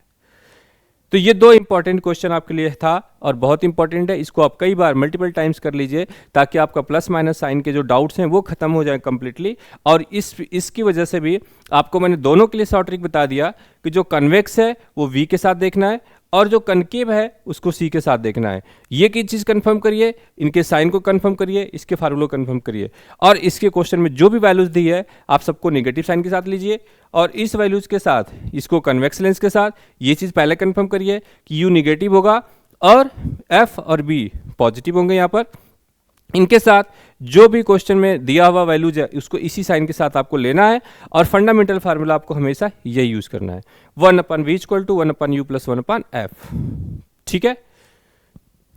तो ये दो इंपॉर्टेंट क्वेश्चन आपके लिए था और बहुत इंपॉर्टेंट है, इसको आप कई बार मल्टीपल टाइम्स कर लीजिए ताकि आपका प्लस माइनस साइन के जो डाउट्स हैं वो खत्म हो जाए कंप्लीटली। और इसकी वजह से भी आपको मैंने दोनों के लिए शॉर्ट ट्रिक बता दिया कि जो कन्वेक्स है वो v के साथ देखना है और जो कनकेव है उसको c के साथ देखना है। ये की चीज़ कंफर्म करिए, इनके साइन को कंफर्म करिए, इसके फार्मूला कंफर्म करिए और इसके क्वेश्चन में जो भी वैल्यूज दी है आप सबको नेगेटिव साइन के साथ लीजिए और इस वैल्यूज के साथ इसको कन्वेक्स लेंस के साथ ये चीज़ पहले कंफर्म करिए कि u निगेटिव होगा और f और b पॉजिटिव होंगे। यहाँ पर इनके साथ जो भी क्वेश्चन में दिया हुआ वैल्यूज है उसको इसी साइन के साथ आपको लेना है और फंडामेंटल फार्मूला आपको हमेशा यही यूज करना है, 1/v equal to 1/u plus 1/f। ठीक है।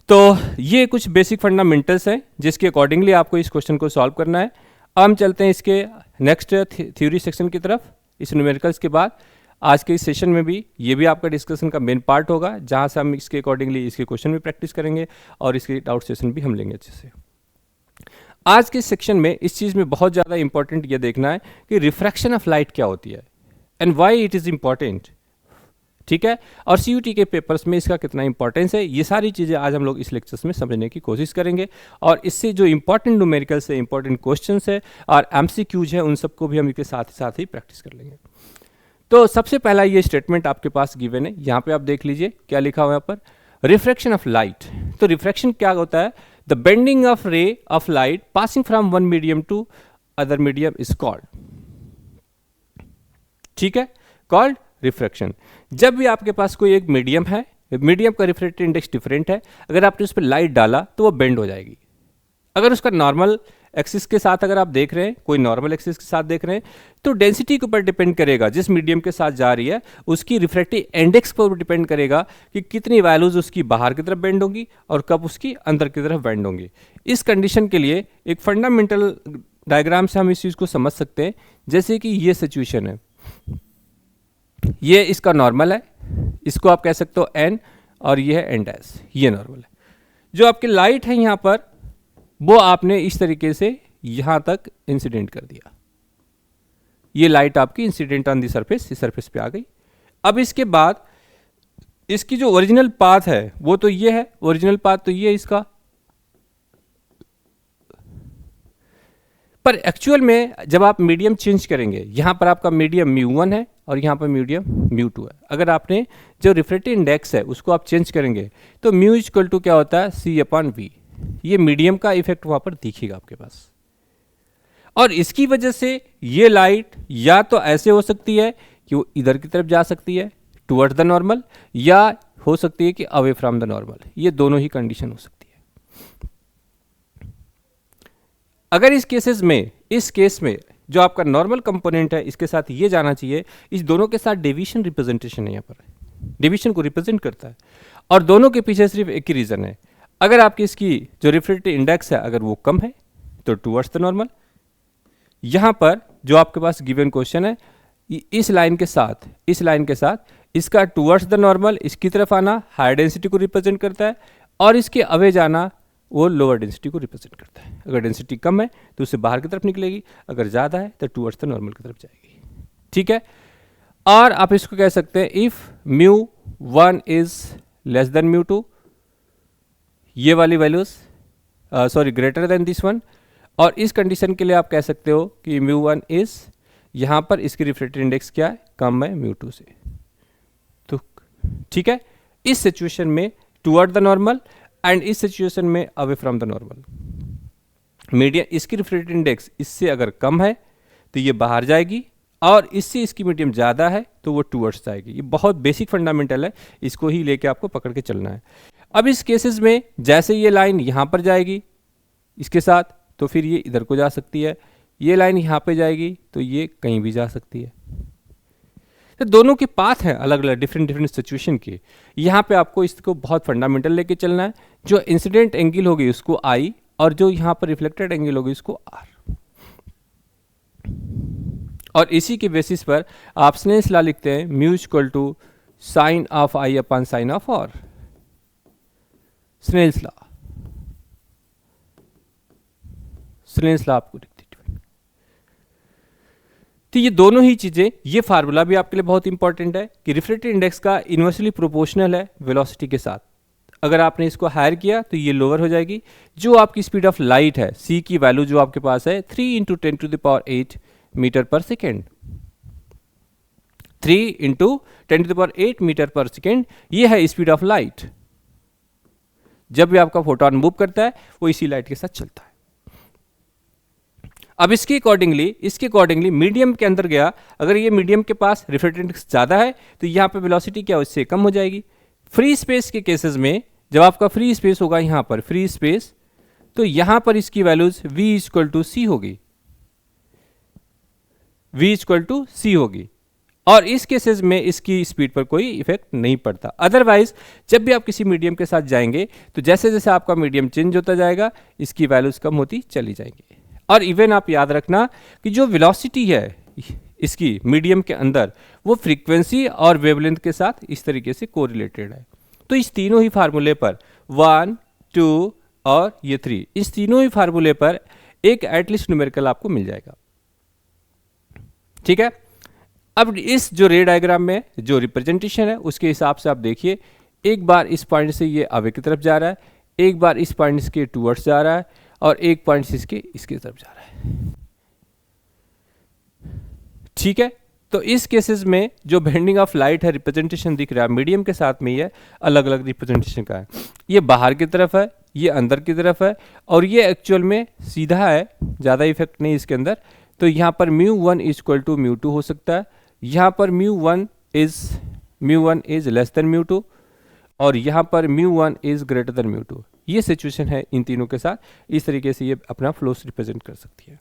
तो ये कुछ बेसिक फंडामेंटल्स हैं जिसके अकॉर्डिंगली आपको इस क्वेश्चन को सॉल्व करना है। अब हम चलते हैं इसके नेक्स्ट थ्योरी सेक्शन की तरफ। इस न्यूमेरिकल्स के बाद आज के इस सेशन में भी ये भी आपका डिस्कशन का मेन पार्ट होगा जहाँ से हम इसके अकॉर्डिंगली इसके क्वेश्चन भी प्रैक्टिस करेंगे और इसके डाउट सेशन भी हम लेंगे अच्छे से। आज के सेक्शन में इस चीज़ में बहुत ज़्यादा इंपॉर्टेंट ये देखना है कि रिफ्रैक्शन ऑफ लाइट क्या होती है and why it is important. ठीक है। और सीयूटी के पेपर्स में इसका कितना इंपॉर्टेंस है ये सारी चीज़ें आज हम लोग इस लेक्चर्स में समझने की कोशिश करेंगे और इससे जो इंपॉर्टेंट न्यूमेरिकल्स है, इंपॉर्टेंट क्वेश्चंस है और एमसीक्यूज है उन सबको भी हम इसके साथ ही प्रैक्टिस कर लेंगे। तो सबसे पहला ये स्टेटमेंट आपके पास गिवन है, यहाँ पे आप देख लीजिए क्या लिखा हुआ है यहाँ पर, रिफ्रैक्शन ऑफ लाइट। तो रिफ्रैक्शन क्या होता है, the bending of ray of light passing from one medium to other medium is called, ठीक है, कॉल्ड रिफ्रैक्शन। जब भी आपके पास कोई एक मीडियम है, मीडियम का रिफ्रैक्टिव इंडेक्स डिफरेंट है, अगर आपने उस पर लाइट डाला तो वो बेंड हो जाएगी। अगर उसका नॉर्मल एक्सिस के साथ अगर आप देख रहे हैं, कोई नॉर्मल एक्सिस के साथ देख रहे हैं, तो डेंसिटी के ऊपर डिपेंड करेगा, जिस मीडियम के साथ जा रही है उसकी रिफ्रैक्टिव इंडेक्स पर डिपेंड करेगा कि कितनी वैल्यूज उसकी बाहर की तरफ बेंड होंगी और कब उसकी अंदर की तरफ बेंड होंगी। इस कंडीशन के लिए एक फंडामेंटल डायग्राम से हम इस चीज़ को समझ सकते हैं। जैसे कि ये सिचुएशन है, ये इसका नॉर्मल है, इसको आप कह सकते हो एन, और ये है एन डैश, ये नॉर्मल है। जो आपकी लाइट है यहाँ पर वो आपने इस तरीके से यहाँ तक इंसिडेंट कर दिया, ये लाइट आपकी इंसिडेंट ऑन दी सरफेस, इस सरफेस पे आ गई। अब इसके बाद इसकी जो ओरिजिनल पाथ है वो तो ये है, ओरिजिनल पाथ तो ये है इसका, पर एक्चुअल में जब आप मीडियम चेंज करेंगे, यहाँ पर आपका मीडियम μ1 है और यहाँ पर मीडियम μ2 है, अगर आपने जो रिफ्रैक्टिव इंडेक्स है उसको आप चेंज करेंगे तो म्यू इक्वल टू क्या होता है C/V, ये मीडियम का इफेक्ट वहाँ पर दिखेगा आपके पास। और इसकी वजह से ये लाइट या तो ऐसे हो सकती है कि वो इधर की तरफ जा सकती है टुवर्ड्स द नॉर्मल, या हो सकती है कि अवे फ्रॉम द नॉर्मल, ये दोनों ही कंडीशन हो सकती है। अगर इस केस में जो आपका नॉर्मल कंपोनेंट है इसके साथ ये जाना चाहिए, इस दोनों के साथ डेविएशन रिप्रेजेंटेशन है, यहाँ पर डेविएशन को रिप्रेजेंट करता है, और दोनों के पीछे सिर्फ एक ही रीज़न है, अगर आपकी इसकी जो रिफ्रैक्टिव इंडेक्स है अगर वो कम है तो टुवर्ड्स द नॉर्मल। यहाँ पर जो आपके पास गिवन क्वेश्चन है, इस लाइन के साथ इसका टुवर्ड्स द नॉर्मल, इसकी तरफ आना हायर डेंसिटी को रिप्रेजेंट करता है, और इसके अवे जाना वो लोअर डेंसिटी को रिप्रेजेंट करता है। अगर डेंसिटी कम है तो उससे बाहर की तरफ निकलेगी, अगर ज़्यादा है तो टुवर्ड्स द नॉर्मल की तरफ जाएगी। ठीक है, और आप इसको कह सकते हैं इफ़ μ1 इज लेस देन μ2, ये वाली values greater than this one, और इस कंडीशन के लिए आप कह सकते हो कि μ1 इज, यहाँ पर इसकी रिफ्रैक्टिव इंडेक्स क्या है, कम है μ2 से। तो ठीक है, इस सिचुएशन में टुवर्ड द नॉर्मल एंड इस सिचुएशन में away from the normal, medium इसकी रिफ्रैक्टिव इंडेक्स इससे अगर कम है तो ये बाहर जाएगी, और इससे इसकी मीडियम ज़्यादा है तो वो टुवर्ड्स जाएगी। ये बहुत बेसिक फंडामेंटल है, इसको ही लेके आपको पकड़ के चलना है। अब इस केसेस में जैसे ये लाइन यहाँ पर जाएगी इसके साथ, तो फिर ये इधर को जा सकती है, ये लाइन यहाँ पे जाएगी तो ये कहीं भी जा सकती है। तो दोनों के पाथ हैं अलग अलग, डिफरेंट सिचुएशन के। यहाँ पे आपको इसको बहुत फंडामेंटल लेके चलना है। जो इंसिडेंट एंगल होगी उसको I, और जो यहाँ पर रिफ्लेक्टेड एंगल होगी उसको R, और इसी के बेसिस पर आप स्नेल्स लॉ लिखते हैं mu equal to sine of I upon sine of R, Snell's law आपको लिखते हैं। तो ये दोनों ही चीजें, ये फार्मूला भी आपके लिए बहुत इंपॉर्टेंट है कि रिफ्रैक्टिव इंडेक्स का इन्वर्सली प्रोपोर्शनल है वेलोसिटी के साथ। अगर आपने इसको हायर किया तो ये लोअर हो जाएगी। जो आपकी स्पीड ऑफ लाइट है, c की वैल्यू जो आपके पास है 3 × 10⁸ metre per second, 3 × 10⁸ metre per second, ये है स्पीड ऑफ लाइट। जब भी आपका फोटोन मूव करता है वो इसी लाइट के साथ चलता है। अब इसके अकॉर्डिंगली मीडियम के अंदर गया, अगर ये मीडियम के पास रिफ्रैक्टिव इंडेक्स ज़्यादा है तो यहाँ पे वेलोसिटी क्या उससे कम हो जाएगी। फ्री स्पेस के केसेस में जब आपका फ्री स्पेस होगा, यहाँ पर फ्री स्पेस, तो यहाँ पर इसकी वैल्यूज v = c होगी, v = c होगी, और इस केसेस में इसकी स्पीड पर कोई इफेक्ट नहीं पड़ता। अदरवाइज जब भी आप किसी मीडियम के साथ जाएंगे तो जैसे जैसे आपका मीडियम चेंज होता जाएगा इसकी वैल्यूज कम होती चली जाएंगी। और इवन आप याद रखना कि जो वेलोसिटी है इसकी मीडियम के अंदर, वो फ्रीक्वेंसी और वेवलेंथ के साथ इस तरीके से कोरिलेटेड है। तो इस तीनों ही फार्मूले पर 1, 2 और ये 3, इस तीनों ही फार्मूले पर एक एटलीस्ट न्यूमेरिकल आपको मिल जाएगा। ठीक है, अब इस जो रे डायग्राम में जो रिप्रेजेंटेशन है उसके हिसाब से आप देखिए, एक बार इस पॉइंट से ये अवे की तरफ जा रहा है, एक बार इस पॉइंट इसके टूवर्ड्स जा रहा है, और एक पॉइंट इसके तरफ जा रहा है। ठीक है, तो इस केसेस में जो बेंडिंग ऑफ लाइट है रिप्रेजेंटेशन दिख रहा है मीडियम के साथ में, ये अलग अलग रिप्रेजेंटेशन का है। ये बाहर की तरफ है, ये अंदर की तरफ है, और ये एक्चुअल में सीधा है, ज़्यादा इफेक्ट नहीं इसके अंदर। तो यहाँ पर μ1 = μ2 हो सकता है, यहाँ पर μ1 इज लेस देन μ2, और यहाँ पर μ1 इज ग्रेटर देन μ2। ये सिचुएशन है इन तीनों के साथ, इस तरीके से ये अपना फ्लोस रिप्रेजेंट कर सकती है।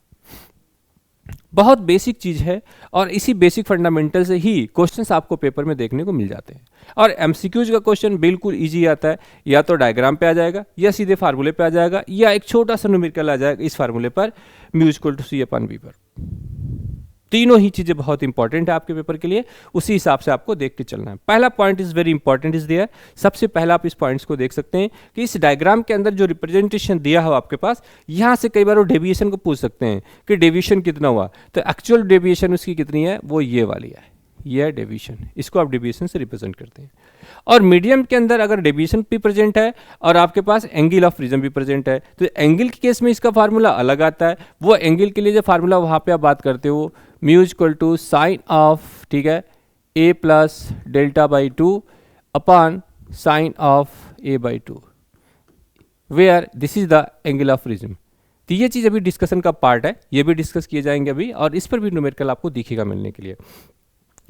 बहुत बेसिक चीज़ है, और इसी बेसिक फंडामेंटल से ही क्वेश्चंस आपको पेपर में देखने को मिल जाते हैं। और एमसीक्यूज का क्वेश्चन बिल्कुल इजी आता है, या तो डायग्राम पे आ जाएगा, या सीधे फार्मूले पे आ जाएगा, या एक छोटा सा न्यूमेरिकल आ जाएगा इस फार्मूले पर μ = c/v पर। तीनों ही चीज़ें बहुत इंपॉर्टेंट है आपके पेपर के लिए, उसी हिसाब से आपको देख के चलना है। पहला point is very important is there. सबसे पहला आप इस पॉइंट्स को देख सकते हैं कि इस डायग्राम के अंदर जो रिप्रेजेंटेशन दिया हो आपके पास, यहाँ से कई बार वो डेविएशन को पूछ सकते हैं कि डेविएशन कितना हुआ, तो एक्चुअल डेविएशन उसकी कितनी है, वो ये वाली है, ये है डेविएशन, इसको आप डेविएशन से रिप्रेजेंट करते हैं। और मीडियम के अंदर अगर डेविएशन भी प्रेजेंट है और आपके पास एंगल ऑफ प्रिज्म भी प्रेजेंट है, तो एंगल के केस में इसका फार्मूला अलग आता है। वो एंगल के लिए जो फार्मूला वहाँ पे आप बात करते हो, mu equal to sine of, ठीक है, A plus delta by 2 upon sine of A by 2, where this is the angle of prism. तो ये चीज़ अभी डिस्कशन का पार्ट है, ये भी डिस्कस किए जाएंगे अभी, और इस पर भी न्यूमेरिकल आपको दिखेगा मिलने के लिए।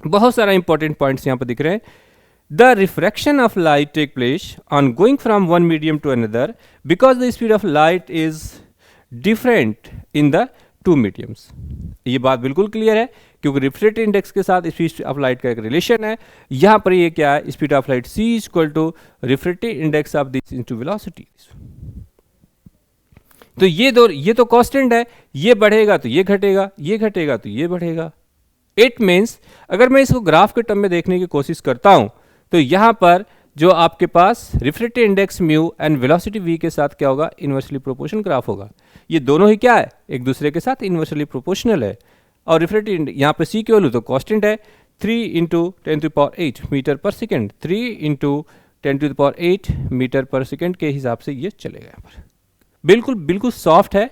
बहुत सारा इंपॉर्टेंट पॉइंट्स यहाँ पर दिख रहे हैं। The refraction of light take place on going from one medium to another because the speed of light is different in the two mediums. ये बात बिल्कुल क्लियर है, क्योंकि रिफ्रैक्टिव इंडेक्स के साथ स्पीड ऑफ लाइट का एक रिलेशन है। यहाँ पर ये क्या है, speed of light c equal to refractive index of this into velocity. तो ये तो कांस्टेंट है, ये बढ़ेगा तो ये घटेगा, ये घटेगा तो ये बढ़ेगा। इट मीन्स अगर मैं इसको ग्राफ के टर्म में देखने की कोशिश करता हूं, तो यहां पर जो आपके पास refractive index mu and velocity v के साथ क्या होगा, इन्वर्सली प्रोपोर्शनल ग्राफ होगा। ये दोनों ही क्या है, एक दूसरे के साथ इन्वर्सली प्रोपोर्शनल है। और रिफ्रैक्टिव यहाँ पे c की वैल्यू तो कांस्टेंट है, 3 into 10⁸ metre per second, 3 into 10⁸ metre per second के हिसाब से ये चलेगा। यहाँ पर बिल्कुल सॉफ्ट है,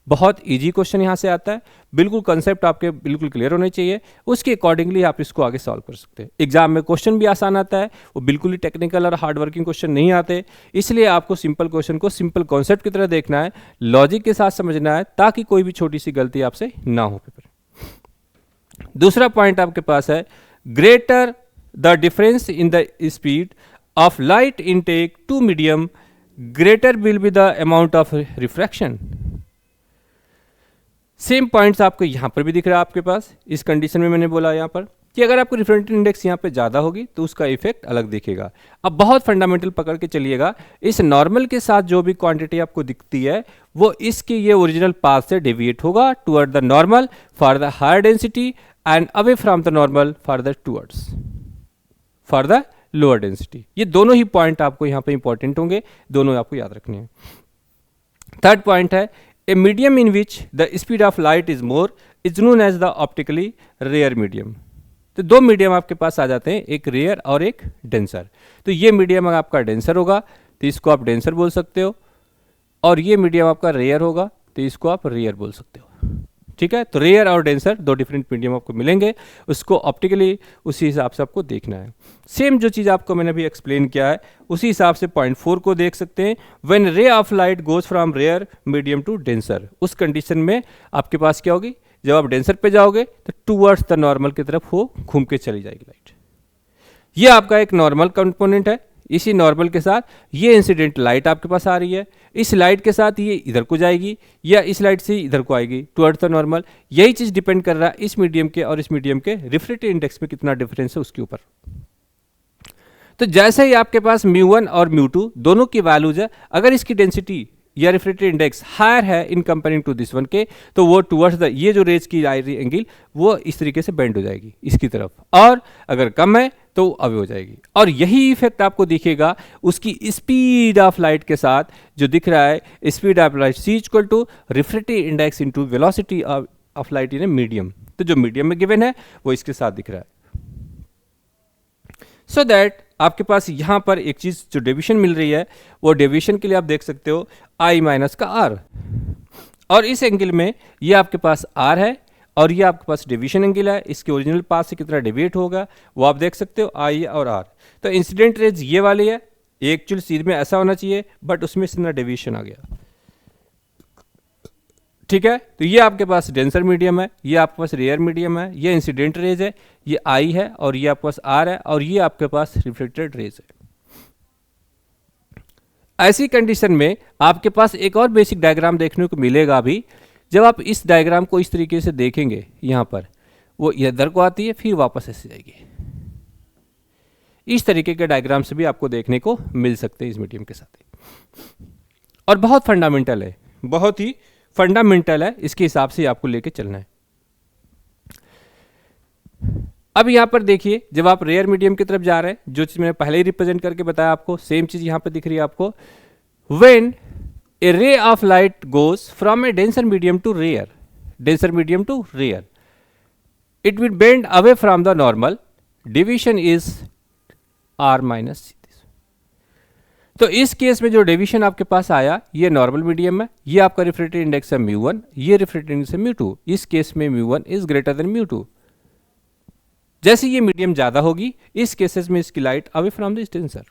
बहुत इजी क्वेश्चन यहाँ से आता है, बिल्कुल कंसेप्ट आपके बिल्कुल क्लियर होने चाहिए, उसके अकॉर्डिंगली आप इसको आगे सॉल्व कर सकते हैं। एग्जाम में क्वेश्चन भी आसान आता है, वो बिल्कुल ही टेक्निकल और हार्ड वर्किंग क्वेश्चन नहीं आते, इसलिए आपको सिंपल क्वेश्चन को सिंपल कॉन्सेप्ट की तरह देखना है, लॉजिक के साथ समझना है, ताकि कोई भी छोटी सी गलती आपसे ना हो पेपर। दूसरा पॉइंट आपके पास है, greater the difference in the speed of light intake two medium greater will be the amount of refraction. Same points आपको यहां पर भी दिख रहा है आपके पास। इस कंडीशन में मैंने बोला यहां पर कि अगर आपको रिफ्रैक्टिव इंडेक्स यहां पे ज़्यादा होगी तो उसका इफेक्ट अलग दिखेगा। अब बहुत फंडामेंटल पकड़ के चलिएगा, इस नॉर्मल के साथ जो भी क्वांटिटी आपको दिखती है वो इसके ये ओरिजिनल पाथ से डेविएट होगा toward the normal for the higher density and away from the normal for the lower density. ये दोनों ही पॉइंट आपको यहाँ पे इंपॉर्टेंट होंगे, दोनों आपको याद रखने हैं। थर्ड पॉइंट है, a medium in which the speed of light is more is known as the optically rare medium. तो दो मीडियम आपके पास आ जाते हैं, एक रेयर और एक डेंसर। तो ये मीडियम आपका डेंसर होगा तो इसको आप डेंसर बोल सकते हो, और ये मीडियम आपका रेयर होगा तो इसको आप रेयर बोल सकते हो। ठीक है, तो रेयर और डेंसर दो डिफरेंट मीडियम आपको मिलेंगे, उसको ऑप्टिकली उसी हिसाब से आपको देखना है। सेम जो चीज़ आपको मैंने अभी एक्सप्लेन किया है उसी हिसाब से पॉइंट 4 को देख सकते हैं। When ray of light goes from rare medium to denser, उस कंडीशन में आपके पास क्या होगी, जब आप डेंसर पे जाओगे तो टूवर्ड्स द नॉर्मल की तरफ वो घूम के चली जाएगी लाइट। ये आपका एक नॉर्मल कंपोनेंट है, इसी नॉर्मल के साथ ये इंसिडेंट लाइट आपके पास आ रही है, इस लाइट के साथ ये इधर को जाएगी या इस लाइट से इधर को आएगी टुवर्ड्स द नॉर्मल। यही चीज़ डिपेंड कर रहा है इस मीडियम के और इस मीडियम के रिफ्रैक्टिव इंडेक्स में कितना डिफरेंस है उसके ऊपर। तो जैसे ही आपके पास μ1 और μ2 दोनों की वैल्यूज है, अगर इसकी डेंसिटी या रिफ्रैक्टिव इंडेक्स हायर है in comparing to this one के, तो वो टुवर्ड्स द ये जो रेज की आ रही एंगल वो इस तरीके से बेंड हो जाएगी इसकी तरफ, और अगर कम है तो अवे हो जाएगी। और यही इफेक्ट आपको दिखेगा उसकी स्पीड ऑफ लाइट के साथ, जो दिख रहा है speed of light c equal to refractive index into velocity of light in a medium. तो जो मीडियम में गिवन है वो इसके साथ दिख रहा है। सो दैट आपके पास यहाँ पर एक चीज़ जो डेविएशन मिल रही है, वो डेविएशन के लिए आप देख सकते हो I माइनस का R, और इस एंगल में ये आपके पास R है और ये आपके पास डेविएशन एंगल है, इसके ओरिजिनल पाथ से कितना डेविएट होगा वो आप देख सकते हो I और R। तो इंसिडेंट रेज ये वाली है, एक्चुअल सीध में ऐसा होना चाहिए बट उसमें इतना डेविएशन आ गया। ठीक है, तो ये आपके पास डेंसर मीडियम है, ये आपके पास रेयर मीडियम है, ये इंसिडेंट रेज है, ये I है और ये आपके पास R है, और ये आपके पास रिफ्लेक्टेड रेज है। ऐसी कंडीशन में आपके पास एक और बेसिक डायग्राम देखने को मिलेगा अभी। जब आप इस डायग्राम को इस तरीके से देखेंगे, यहाँ पर वो इधर को आती है फिर वापस ऐसे जाएगी, इस तरीके के डायग्राम से भी आपको देखने को मिल सकते हैं इस मीडियम के साथ। और बहुत फंडामेंटल है, बहुत ही फंडामेंटल है, इसके हिसाब से आपको लेके चलना है। अब यहां पर देखिए, जब आप रेयर मीडियम की तरफ जा रहे हैं, जो चीज मैंने पहले ही रिप्रेजेंट करके बताया आपको, सेम चीज यहां पर दिख रही है आपको। When a ray of light goes from a denser medium to rare, denser medium to rare, it will bend away from the normal division is R minus C. तो इस केस में जो डेविएशन आपके पास आया ये नॉर्मल मीडियम है, ये आपका रिफ्रैक्टिव इंडेक्स है μ1, ये रिफ्रैक्टिव इंडेक्स है μ2। इस केस में μ1 इज ग्रेटर देन μ2। जैसे ये मीडियम ज्यादा होगी इस केसेस में इसकी लाइट अवे फ्रॉम द स्टेंसर,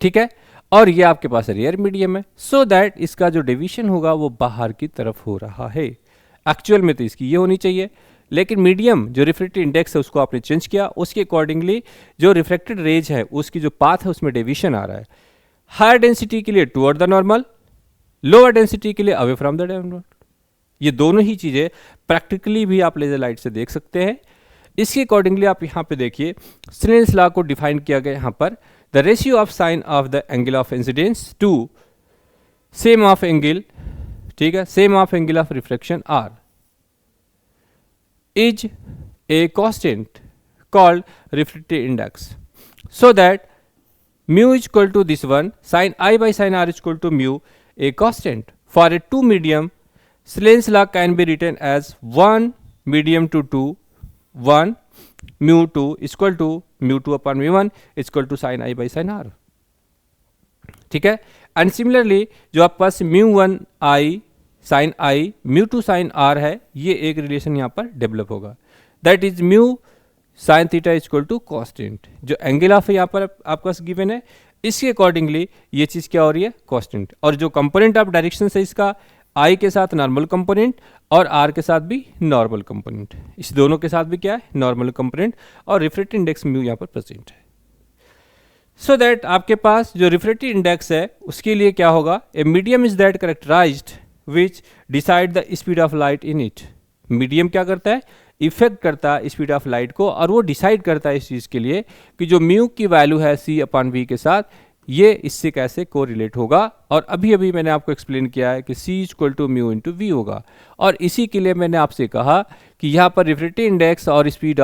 ठीक है। और ये आपके पास रेयर मीडियम है, सो दैट इसका जो डेविएशन होगा वो बाहर की तरफ हो रहा है। एक्चुअल में तो इसकी ये होनी चाहिए, लेकिन मीडियम जो रिफ्रैक्टिव इंडेक्स है उसको आपने चेंज किया, उसके अकॉर्डिंगली जो रिफ्रैक्टेड रेज है उसकी जो पाथ है उसमें डेविएशन आ रहा है। हायर डेंसिटी के लिए toward the normal, lower density के लिए अवे फ्रॉम द नॉर्मल। ये दोनों ही चीजें प्रैक्टिकली भी आप लेजर लाइट से देख सकते हैं। इसके अकॉर्डिंगली आप यहाँ पे देखिए स्नेल्स लॉ को डिफाइन किया गया यहाँ पर, the ratio of sine of the angle of incidence to same of angle, ठीक है, same of angle of refraction are is a constant called refractive index, so that mu is equal to this one sin I by sin R is equal to mu, a constant. For a two medium, Snell's law can be written as 1 medium to 2, 1 mu 2 is equal to mu 2 upon mu 1 is equal to sin I by sin R, ठीक है। And similarly जो आपके पास mu 1 I sine I mu two sine R है, ये एक relation यहाँ पर डेवलप होगा, that is mu sine theta is equal to constant. जो एंगल ऑफ यहाँ पर आपके पास गिवन है इसके अकॉर्डिंगली ये चीज़ क्या हो रही है, कॉन्स्टेंट। और जो कंपोनेंट ऑफ डायरेक्शन है इसका आई के साथ नॉर्मल कंपोनेंट और आर के साथ भी नॉर्मल कंपोनेंट, इस दोनों के साथ भी क्या है, नॉर्मल कंपोनेंट, और रिफ्रैक्टिव इंडेक्स म्यू यहाँ पर प्रेजेंट है। सो दैट आपके पास जो रिफ्रैक्टिव इंडेक्स है उसके लिए क्या होगा, a medium is that characterised which decide the speed of light in it. Medium क्या करता है, इफेक्ट करता है स्पीड ऑफ लाइट को, और वो डिसाइड करता है इस चीज़ के लिए कि जो म्यू की वैल्यू है सी अपॉन वी के साथ ये इससे कैसे को रिलेट होगा। और अभी अभी मैंने आपको एक्सप्लेन किया है कि C is equal to mu into V होगा, और इसी के लिए मैंने आपसे कहा कि यहाँ पर रिफ्रैक्टिव इंडेक्स और speed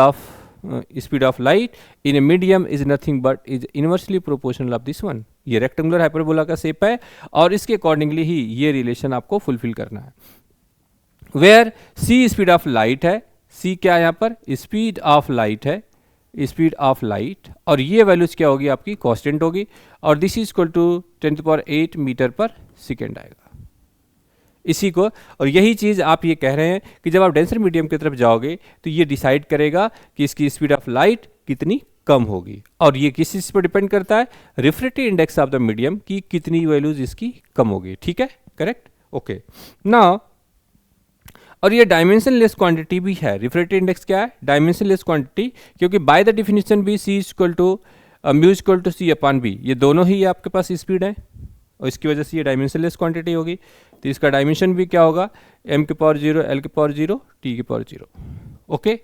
of light in a medium is nothing but is inversely proportional of this one. ये रेक्टेंगुलर हाइपरबोला का शेप है और इसके अकॉर्डिंगली ही ये रिलेशन आपको फुलफिल करना है। Where C speed of light है, सी क्या है यहाँ पर, स्पीड ऑफ लाइट है, स्पीड ऑफ लाइट, और ये वैल्यूज क्या होगी आपकी, कांस्टेंट होगी, और this is equal to 10⁸ metre per second आएगा इसी को। और यही चीज़ आप ये कह रहे हैं कि जब आप डेंसर मीडियम की तरफ जाओगे तो ये डिसाइड करेगा कि इसकी स्पीड ऑफ लाइट कितनी कम होगी, और ये किस चीज़ पर डिपेंड करता है, refractive index of the medium की कितनी वैल्यूज इसकी कम होगी, ठीक है, करेक्ट, ओके। नाउ और ये डायमेंशनलेस क्वांटिटी भी है, रिफ्रैक्टिव इंडेक्स क्या है, डायमेंशनलेस क्वांटिटी, क्योंकि बाय द डिफिनेशन भी C equal to mu equal to C upon B, ये दोनों ही आपके पास स्पीड है और इसकी वजह से ये डायमेंशनलेस क्वांटिटी होगी। तो इसका डायमेंशन भी क्या होगा, m की पावर 0, l की पावर 0, t की पावर 0, ओके।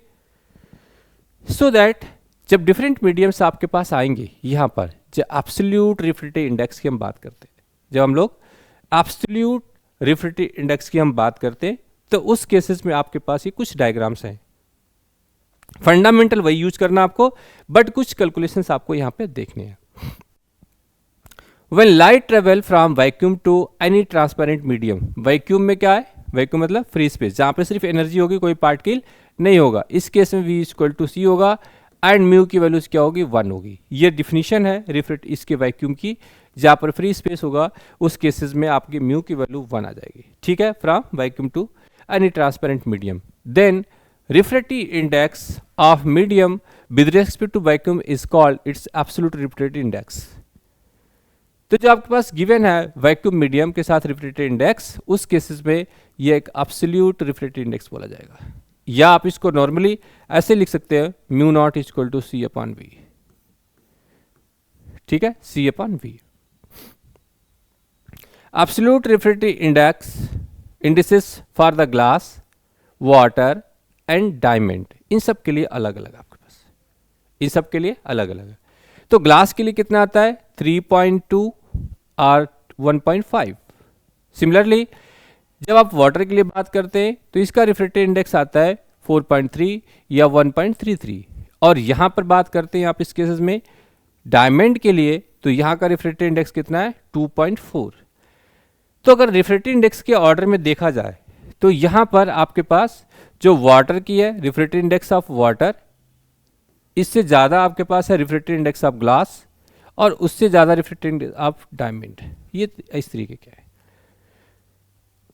सो दैट जब डिफरेंट मीडियम्स आपके पास आएंगे यहाँ पर, जो एब्सोल्यूट रिफ्रैक्टिव इंडेक्स की हम बात करते हैं, जब हम लोग एब्सोल्यूट रिफ्रैक्टिव इंडेक्स की हम बात करते हैं तो उस केसेस में आपके पास ये कुछ डायग्राम्स हैं। फंडामेंटल वही यूज करना आपको, बट कुछ कैलकुलेशंस आपको यहाँ पे देखने हैं। When light travel from vacuum to any transparent medium, vacuum में क्या है, वैक्यूम मतलब फ्री स्पेस, जहाँ पे सिर्फ एनर्जी होगी, कोई पार्टिकल नहीं होगा, इस केस में v इक्वल टू सी होगा एंड म्यू की वैल्यूज क्या होगी, 1 होगी। ये डिफिनीशन है रिफ्रैक्ट इसके वैक्यूम की, जहाँ पर फ्री स्पेस होगा उस केसेस में आपकी म्यू की वैल्यू 1 आ जाएगी, ठीक है, from vacuum to any transparent medium. Then refractive index of medium with respect to vacuum is called its absolute refractive index. तो जो आपके पास गिवन है वैक्यूम मीडियम के साथ रिफ्रैक्टिव इंडेक्स, उस केसेस में ये एक एब्सोल्यूट रिफ्रैक्टिव इंडेक्स बोला जाएगा, या आप इसको नॉर्मली ऐसे लिख सकते हैं mu naught is equal to C upon V, ठीक है, C upon V. Absolute refractive index indices for the glass, water and diamond, इन सब के लिए अलग अलग आपके पास, इन सब के लिए अलग अलग है। तो ग्लास के लिए कितना आता है, 3.2 और 1.5। सिमिलरली जब आप वाटर के लिए बात करते हैं तो इसका रिफ्रैक्टिव इंडेक्स आता है 4.3 या 1.33, और यहाँ पर बात करते हैं आप इस केसेस में डायमंड के लिए, तो यहाँ का रिफ्रैक्टिव इंडेक्स कितना है, 2.4। तो अगर रिफ्रैक्टिव इंडेक्स के ऑर्डर में देखा जाए तो यहाँ पर आपके पास जो वाटर की है रिफ्रैक्टिव इंडेक्स ऑफ वाटर, इससे ज़्यादा आपके पास है रिफ्रैक्टिव इंडेक्स ऑफ ग्लास, और उससे ज़्यादा रिफ्रैक्टिव इंडेक्स ऑफ डायमंड। ये इस तरीके का है।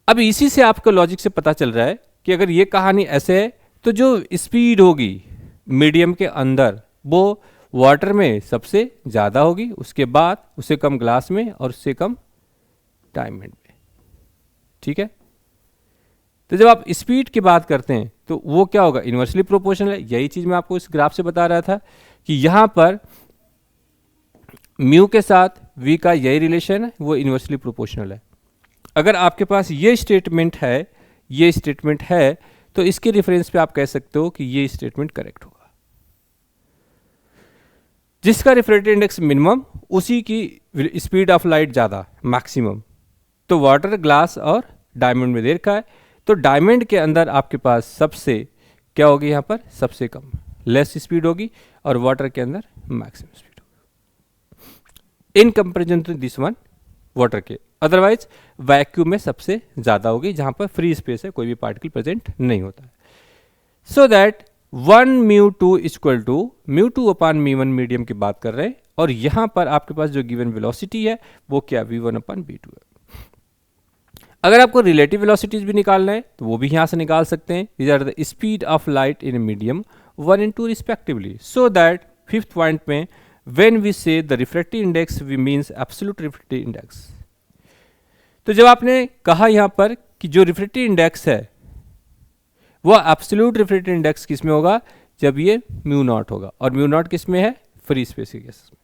अब इसी से आपको लॉजिक से पता चल रहा है कि अगर ये कहानी ऐसे है तो जो स्पीड होगी मीडियम के अंदर वो वाटर में सबसे ज़्यादा होगी, उसके बाद उससे कम ग्लास में और उससे कम डायमंड में। ठीक है, तो जब आप स्पीड की बात करते हैं तो वो क्या होगा, इन्वर्सली प्रोपोर्शनल है। यही चीज़ मैं आपको इस ग्राफ से बता रहा था कि यहाँ पर म्यू के साथ वी का यही रिलेशन है, वो इन्वर्सली प्रोपोर्शनल है। अगर आपके पास ये स्टेटमेंट है, तो इसके रेफरेंस पे आप कह सकते हो कि ये स्टेटमेंट करेक्ट होगा। जिसका रिफ्रैक्टिव इंडेक्स मिनिमम उसी की स्पीड ऑफ लाइट ज़्यादा मैक्सिमम। तो वाटर, ग्लास और डायमंड में देखा है, तो डायमंड के अंदर आपके पास सबसे क्या होगी, यहाँ पर सबसे कम लेस स्पीड होगी, और वाटर के अंदर मैक्सिमम स्पीड होगी in comparison to this one water के। अदरवाइज वैक्यूम में सबसे ज़्यादा होगी जहाँ पर फ्री स्पेस है, कोई भी पार्टिकल प्रेजेंट नहीं होता है। So that 1 μ2 equal to μ2 upon μ1 medium की बात कर रहे हैं, और यहाँ पर आपके पास जो गिवन वेलोसिटी है वो क्या v1 अपान v2 है। अगर आपको रिलेटिव वेलोसिटीज भी निकालना है तो वो भी यहाँ से निकाल सकते हैं। These are the speed of light in medium 1 and 2 respectively. So that fifth point में when we say the refractive index we means absolute refractive index. तो जब आपने कहा यहाँ पर कि जो रिफ्रैक्टिव इंडेक्स है वो एब्सोल्यूट रिफ्रैक्टिव इंडेक्स किस में होगा, जब ये म्यू नॉट होगा, और म्यू नॉट किस में है, फ्री स्पेस के केसेस में।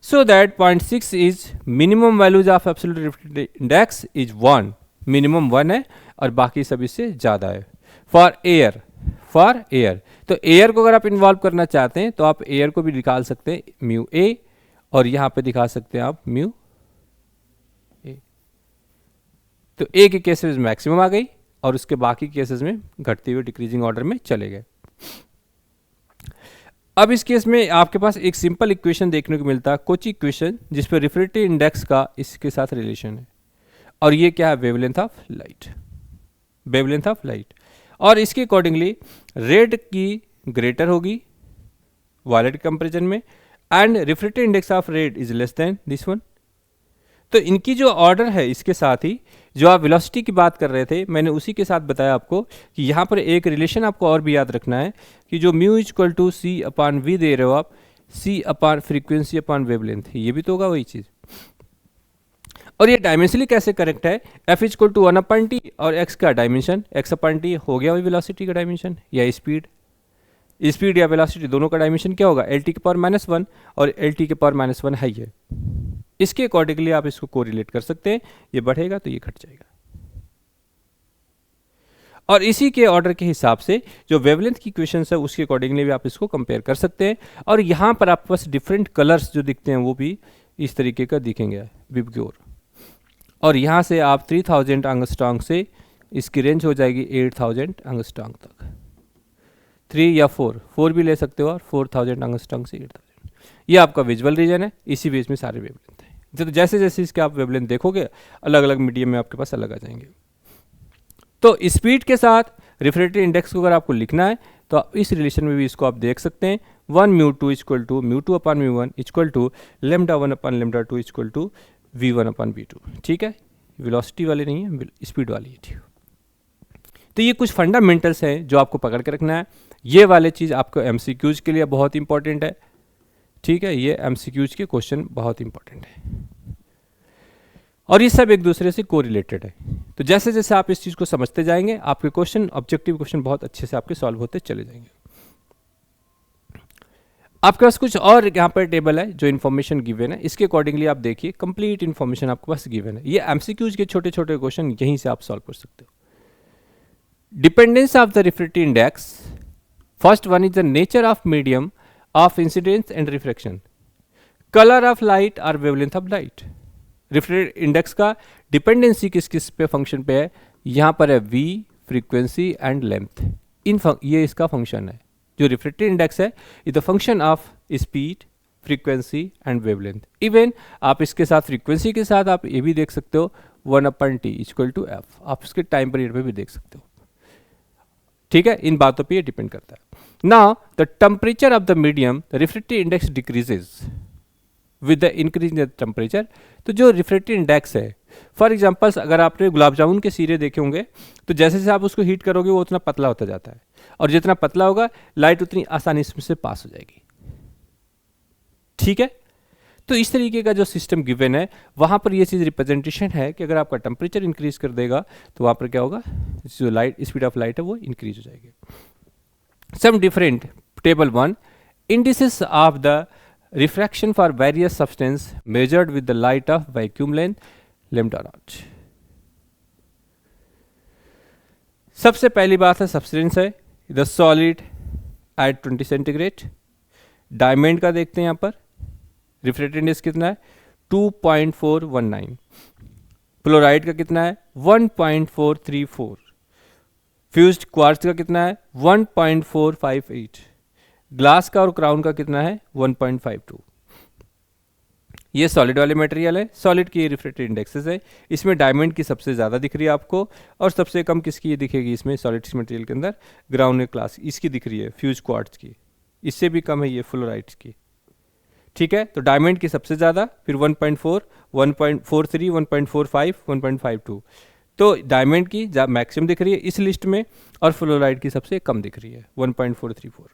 So that 0.6 is minimum values of absolute refractive index is 1, minimum 1 है और बाकी सभी से ज़्यादा है। फॉर एयर, तो एयर को अगर आप इन्वॉल्व करना चाहते हैं तो आप एयर को भी निकाल सकते हैं म्यू ए, और यहाँ पे दिखा सकते हैं आप म्यू ए। तो ए के केसेस में मैक्सिमम आ गई और उसके बाकी केसेस में घटते हुए डिक्रीजिंग ऑर्डर में चले गए। अब इस केस में आपके पास एक सिंपल इक्वेशन देखने को मिलता है, कोची इक्वेशन, जिस पर रिफ्रैक्टिव इंडेक्स का इसके साथ रिलेशन है, और ये क्या है, वेवलेंथ ऑफ लाइट। और इसके अकॉर्डिंगली रेड की ग्रेटर होगी वायलेट कंपेरिजन में, and refractive index of red is less than this one. तो इनकी जो ऑर्डर है, इसके साथ ही जो आप वेलोसिटी की बात कर रहे थे, मैंने उसी के साथ बताया आपको कि यहाँ पर एक रिलेशन आपको और भी याद रखना है कि जो mu equal to C upon V दे रहे हो आप, सी अपान फ्रीक्वेंसी अपान वेवलेंथ, ये भी तो होगा वही चीज़। और ये डायमेंशनली कैसे करेक्ट है, f equal to 1 upon t, और एक्स का डायमेंशन एक्स अपान टी हो गया वही वेलोसिटी का डायमेंशन, या स्पीड या वेलोसिटी दोनों का डायमेंशन क्या होगा, एल टी के पावर -1, और एल टी के पावर -1 है ये। इसके अकॉर्डिंगली आप इसको कोरिलेट कर सकते हैं, ये बढ़ेगा तो ये घट जाएगा। और इसी के ऑर्डर के हिसाब से जो वेवलेंथ की इक्वेशन है उसके अकॉर्डिंगली भी आप इसको कंपेयर कर सकते हैं। और यहाँ पर आपके पास डिफरेंट कलर्स जो दिखते हैं वो भी इस तरीके का दिखेंगे विबग्योर। और यहाँ से आप 3000 एंगस्ट्रॉन्ग से इसकी रेंज हो जाएगी 8000 एंगस्ट्रॉन्ग तक, 3 या 4 भी ले सकते हो, और 4000 एंगस्ट्रॉन्ग से 8000। ये आपका विजुअल रीजन है, इसी बेस में सारे वेवलेंथ है। तो जैसे जैसे इसके आप वेवलेंथ देखोगे अलग अलग मीडियम में आपके पास अलग आ जाएंगे। तो स्पीड के साथ रिफ्रैक्टिव इंडेक्स को अगर आपको लिखना है तो आप इस रिलेशन में भी इसको आप देख सकते हैं, 1 μ2 equal to μ2 upon μ1 equal to λ1 upon λ2 equal to v1 upon v2। ठीक है, वेलोसिटी वाले नहीं है, स्पीड वाली है। ठीक, तो ये कुछ फंडामेंटल्स हैं जो आपको पकड़ के रखना है। ये वाले चीज़ आपको एमसीक्यूज के लिए बहुत इंपॉर्टेंट है। ठीक है, ये एमसीक्यूज के क्वेश्चन बहुत इंपॉर्टेंट है, और ये सब एक दूसरे से कोरिलेटेड है। तो जैसे जैसे आप इस चीज़ को समझते जाएंगे आपके क्वेश्चन, ऑब्जेक्टिव क्वेश्चन बहुत अच्छे से आपके सॉल्व होते चले जाएंगे। आपके पास कुछ और यहाँ पर टेबल है जो इन्फॉर्मेशन गिवन है, इसके अकॉर्डिंगली आप देखिए कंप्लीट इन्फॉर्मेशन आपके पास गिवन है। ये एमसीक्यूज के छोटे छोटे क्वेश्चन यहीं से आप सॉल्व कर सकते हो। Dependence of the refractive index, first one is the nature of medium of incidence and refraction, colour of light और wavelength of light. Refractive index का डिपेंडेंसी किस किस पे फंक्शन पे है, यहाँ पर है वी, फ्रीक्वेंसी एंड लेंथ। ये इसका फंक्शन है। जो रिफ्रैक्टिव इंडेक्स है is the function of speed, frequency and wavelength. Even आप इसके साथ फ्रीक्वेंसी के साथ आप ये भी देख सकते हो 1 upon T equal to F, आप इसके टाइम पीरियड पे भी देख सकते हो। ठीक है, इन बातों पे ये डिपेंड करता है। Now the temperature of the medium, the refractive index decreases with the increase in the temperature. तो जो रिफ्रैक्टिव इंडेक्स है, फॉर एग्जांपल्स अगर आपने गुलाब जामुन के सिरे देखे होंगे तो जैसे जैसे आप उसको हीट करोगे वो उतना पतला होता जाता है, और जितना पतला होगा लाइट उतनी आसानी से पास हो जाएगी। ठीक है, तो इस तरीके का जो सिस्टम गिवन है वहां पर ये चीज रिप्रेजेंटेशन है कि अगर आपका टेम्परेचर इंक्रीज कर देगा तो वहां पर क्या होगा, जो लाइट स्पीड ऑफ लाइट है वो इंक्रीज हो जाएगी। Some different table 1 indices of the refraction for various substance measured with the light of vacuum length lambda not. सबसे पहली बात है सब्सटेंस है the solid at 20 centigrade. Diamond का देखते हैं यहाँ पर रिफ्रैक्टिव इंडेक्स कितना है 2.419, फ्लोराइड का कितना है 1.434, फ्यूज्ड क्वार्ट्ज का कितना है 1.458, ग्लास का और क्राउन का कितना है 1.52। ये सॉलिड वाले मटेरियल है, सॉलिड की रिफ्रैक्टिव इंडेक्सेस है। इसमें डायमंड की सबसे ज़्यादा दिख रही है आपको, और सबसे कम किसकी ये दिखेगी इसमें सॉलिड मटेरियल के अंदर, ग्राउंड क्लास इसकी दिख रही है, फ्यूज क्वार्ट्ज की, इससे भी कम है ये फ्लोराइड्स की। ठीक है, तो डायमंड की सबसे ज़्यादा, फिर 1.4, 1.43, 1.45, 1.52। तो डायमंड की मैक्सिमम दिख रही है इस लिस्ट में, और फ्लोराइड की सबसे कम दिख रही है 1.434।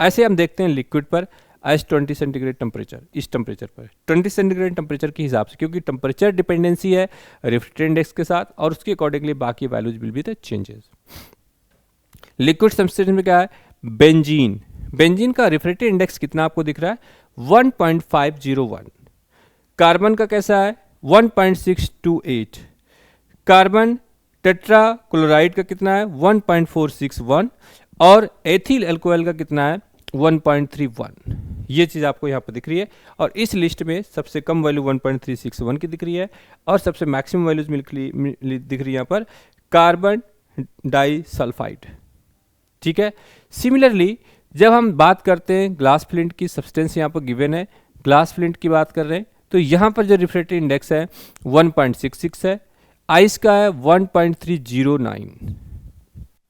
ऐसे हम देखते हैं लिक्विड पर एज 20 सेंटीग्रेड टेम्परेचर, इस टेम्परेचर पर 20 सेंटीग्रेड टेम्परेचर के हिसाब से, क्योंकि टेम्परेचर डिपेंडेंसी है रिफ्रैक्टिव इंडेक्स के साथ, और उसके अकॉर्डिंगली बाकी values will be the changes. Liquid substance में क्या है, बेंजीन। बेंजीन का रिफ्रैक्टिव इंडेक्स कितना आपको दिख रहा है 1.501। कार्बन का कैसा है 1.628। कार्बन टेट्रा क्लोराइड का कितना है 1.461, और एथिल अल्कोहल का कितना है 1.31। ये चीज़ आपको यहाँ पर दिख रही है, और इस लिस्ट में सबसे कम वैल्यू 1.361 की दिख रही है, और सबसे मैक्सिमम वैल्यूज दिख रही है यहाँ पर कार्बन डाई सल्फाइड। ठीक है, सिमिलरली जब हम बात करते हैं ग्लास फ्लिंट की, सब्सटेंस यहाँ पर गिवन है, ग्लास फ्लिंट की बात कर रहे हैं, तो यहाँ पर जो रिफ्रैक्टिव इंडेक्स है 1.66 है, आइस का है 1.309।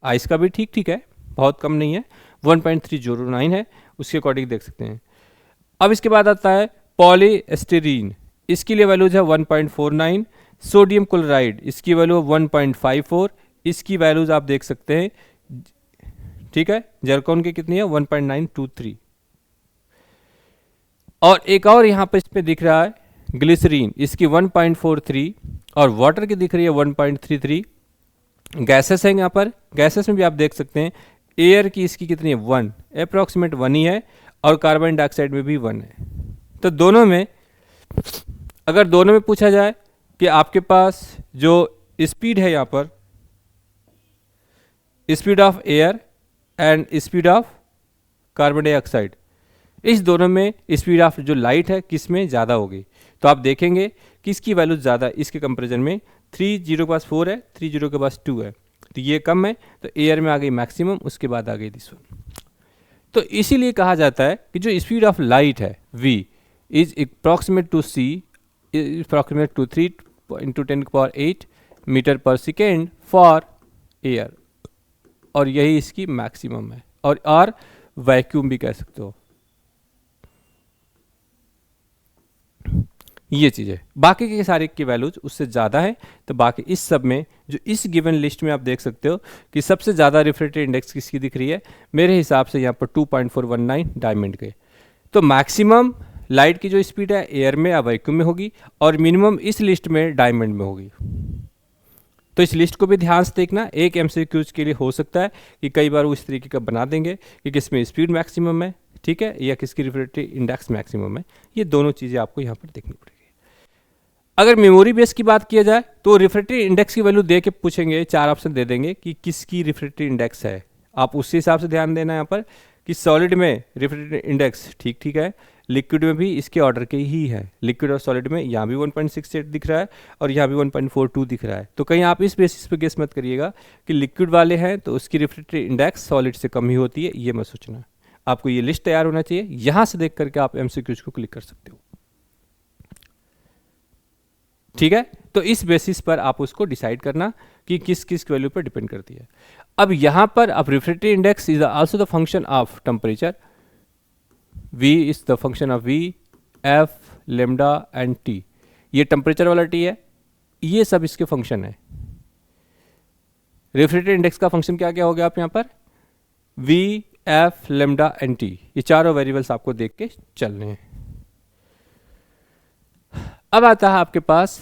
आइस का भी ठीक ठीक है, बहुत कम नहीं है, 1.309 है, उसके अकॉर्डिंग देख सकते हैं। अब इसके बाद आता है पॉलीएस्टेरीन, इसकी लिए वैल्यूज है 1.49। सोडियम क्लोराइड इसकी वैल्यू 1.54, इसकी वैल्यूज आप देख सकते हैं। ठीक है, जर्कॉन की कितनी है 1.923। और एक और यहाँ पर इसमें दिख रहा है ग्लिसरीन, इसकी 1.43, और वाटर की दिख रही है 1.33। गैसेस हैं यहाँ पर, गैसेस में भी आप देख सकते हैं एयर की इसकी कितनी है 1, अप्रॉक्सीमेट 1 ही है, और कार्बन डाइऑक्साइड में भी 1 है। तो दोनों में, अगर दोनों में पूछा जाए कि आपके पास जो स्पीड है यहाँ पर, speed of air and speed of carbon dioxide, इस दोनों में स्पीड ऑफ जो लाइट है किस में ज़्यादा होगी, तो आप देखेंगे कि इसकी वैल्यू ज़्यादा, इसके कंपेरिजन में 30 के पास 4 है, 30 के पास 2 है, तो ये कम है, तो एयर में आ गई मैक्सिमम, उसके बाद आ गई दिस वन। तो इसीलिए कहा जाता है कि जो स्पीड ऑफ लाइट है v is approximate to c, approximate to 3 × 10⁸ metre per second for air, और यही इसकी मैक्सिमम है, और वैक्यूम भी कह सकते हो। ये चीज़ है, बाकी के सारे की वैल्यूज उससे ज़्यादा है। तो बाकी इस सब में जो इस गिवन लिस्ट में आप देख सकते हो कि सबसे ज़्यादा रिफ्रैक्टिव इंडेक्स किसकी दिख रही है, मेरे हिसाब से यहाँ पर 2.419 डायमंड के। तो मैक्सिमम लाइट की जो स्पीड है एयर में या वैक्यूम में होगी, और मिनिमम इस लिस्ट में डायमंड में होगी। तो इस लिस्ट को भी ध्यान से देखना, एक एमसीक्यूज के लिए हो सकता है कि कई बार वो इस तरीके का बना देंगे कि किसमें स्पीड मैक्सिमम है, ठीक है, या किसकी रिफ्रैक्टिव इंडेक्स मैक्सिमम है। ये दोनों चीज़ें आपको यहाँ पर देखनी पड़ेगी। अगर मेमोरी बेस की बात किया जाए तो रिफ्रैक्टिव इंडेक्स की वैल्यू दे के पूछेंगे, 4 ऑप्शन दे देंगे कि किसकी रिफ्रैक्टिव इंडेक्स है, आप उसी हिसाब से ध्यान देना यहाँ पर कि सॉलिड में रिफ्रैक्टिव इंडेक्स ठीक ठीक है, लिक्विड में भी इसके ऑर्डर के ही है, लिक्विड और सॉलिड में यहाँ भी 1.68 दिख रहा है और यहाँ भी 1.42 दिख रहा है। तो कहीं आप इस बेसिस पे गेस मत करिएगा कि लिक्विड वाले हैं तो उसकी रिफ्रैक्टिव इंडेक्स सॉलिड से कम ही होती है, ये मत सोचना। आपको ये लिस्ट तैयार होना चाहिए, यहाँ से देख करके आप एमसीक्यूज को क्लिक कर सकते हो, ठीक है। तो इस बेसिस पर आप उसको डिसाइड करना कि किस किस वैल्यू पर डिपेंड करती है। अब यहाँ पर अब refractive index is also the function of temperature, V is the function of V, F, lambda and T। ये टेम्परेचर वाला T है, ये सब इसके फंक्शन है। रिफ्रेक्टिव इंडेक्स का फंक्शन क्या क्या हो गया आप यहाँ पर, V, F, lambda and T, ये चारों वेरिएबल्स आपको देख के चलने हैं। अब आता है आपके पास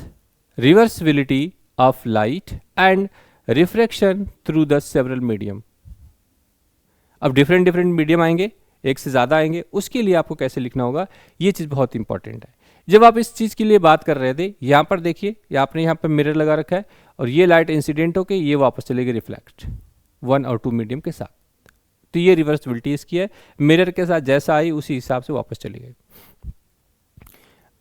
reversibility of light and refraction through the several medium. अब डिफरेंट डिफरेंट मीडियम आएंगे, एक से ज़्यादा आएंगे, उसके लिए आपको कैसे लिखना होगा, ये चीज़ बहुत इंपॉर्टेंट है। जब आप इस चीज़ के लिए बात कर रहे थे, यहाँ पर देखिए आपने यहाँ पर मिरर लगा रखा है और ये लाइट इंसिडेंट होके ये वापस चलेगी रिफ्लेक्ट 1 और 2 मीडियम के साथ, तो ये रिवर्सिबिलिटी इसकी है, मिरर के साथ जैसा आई उसी हिसाब से वापस चली गई।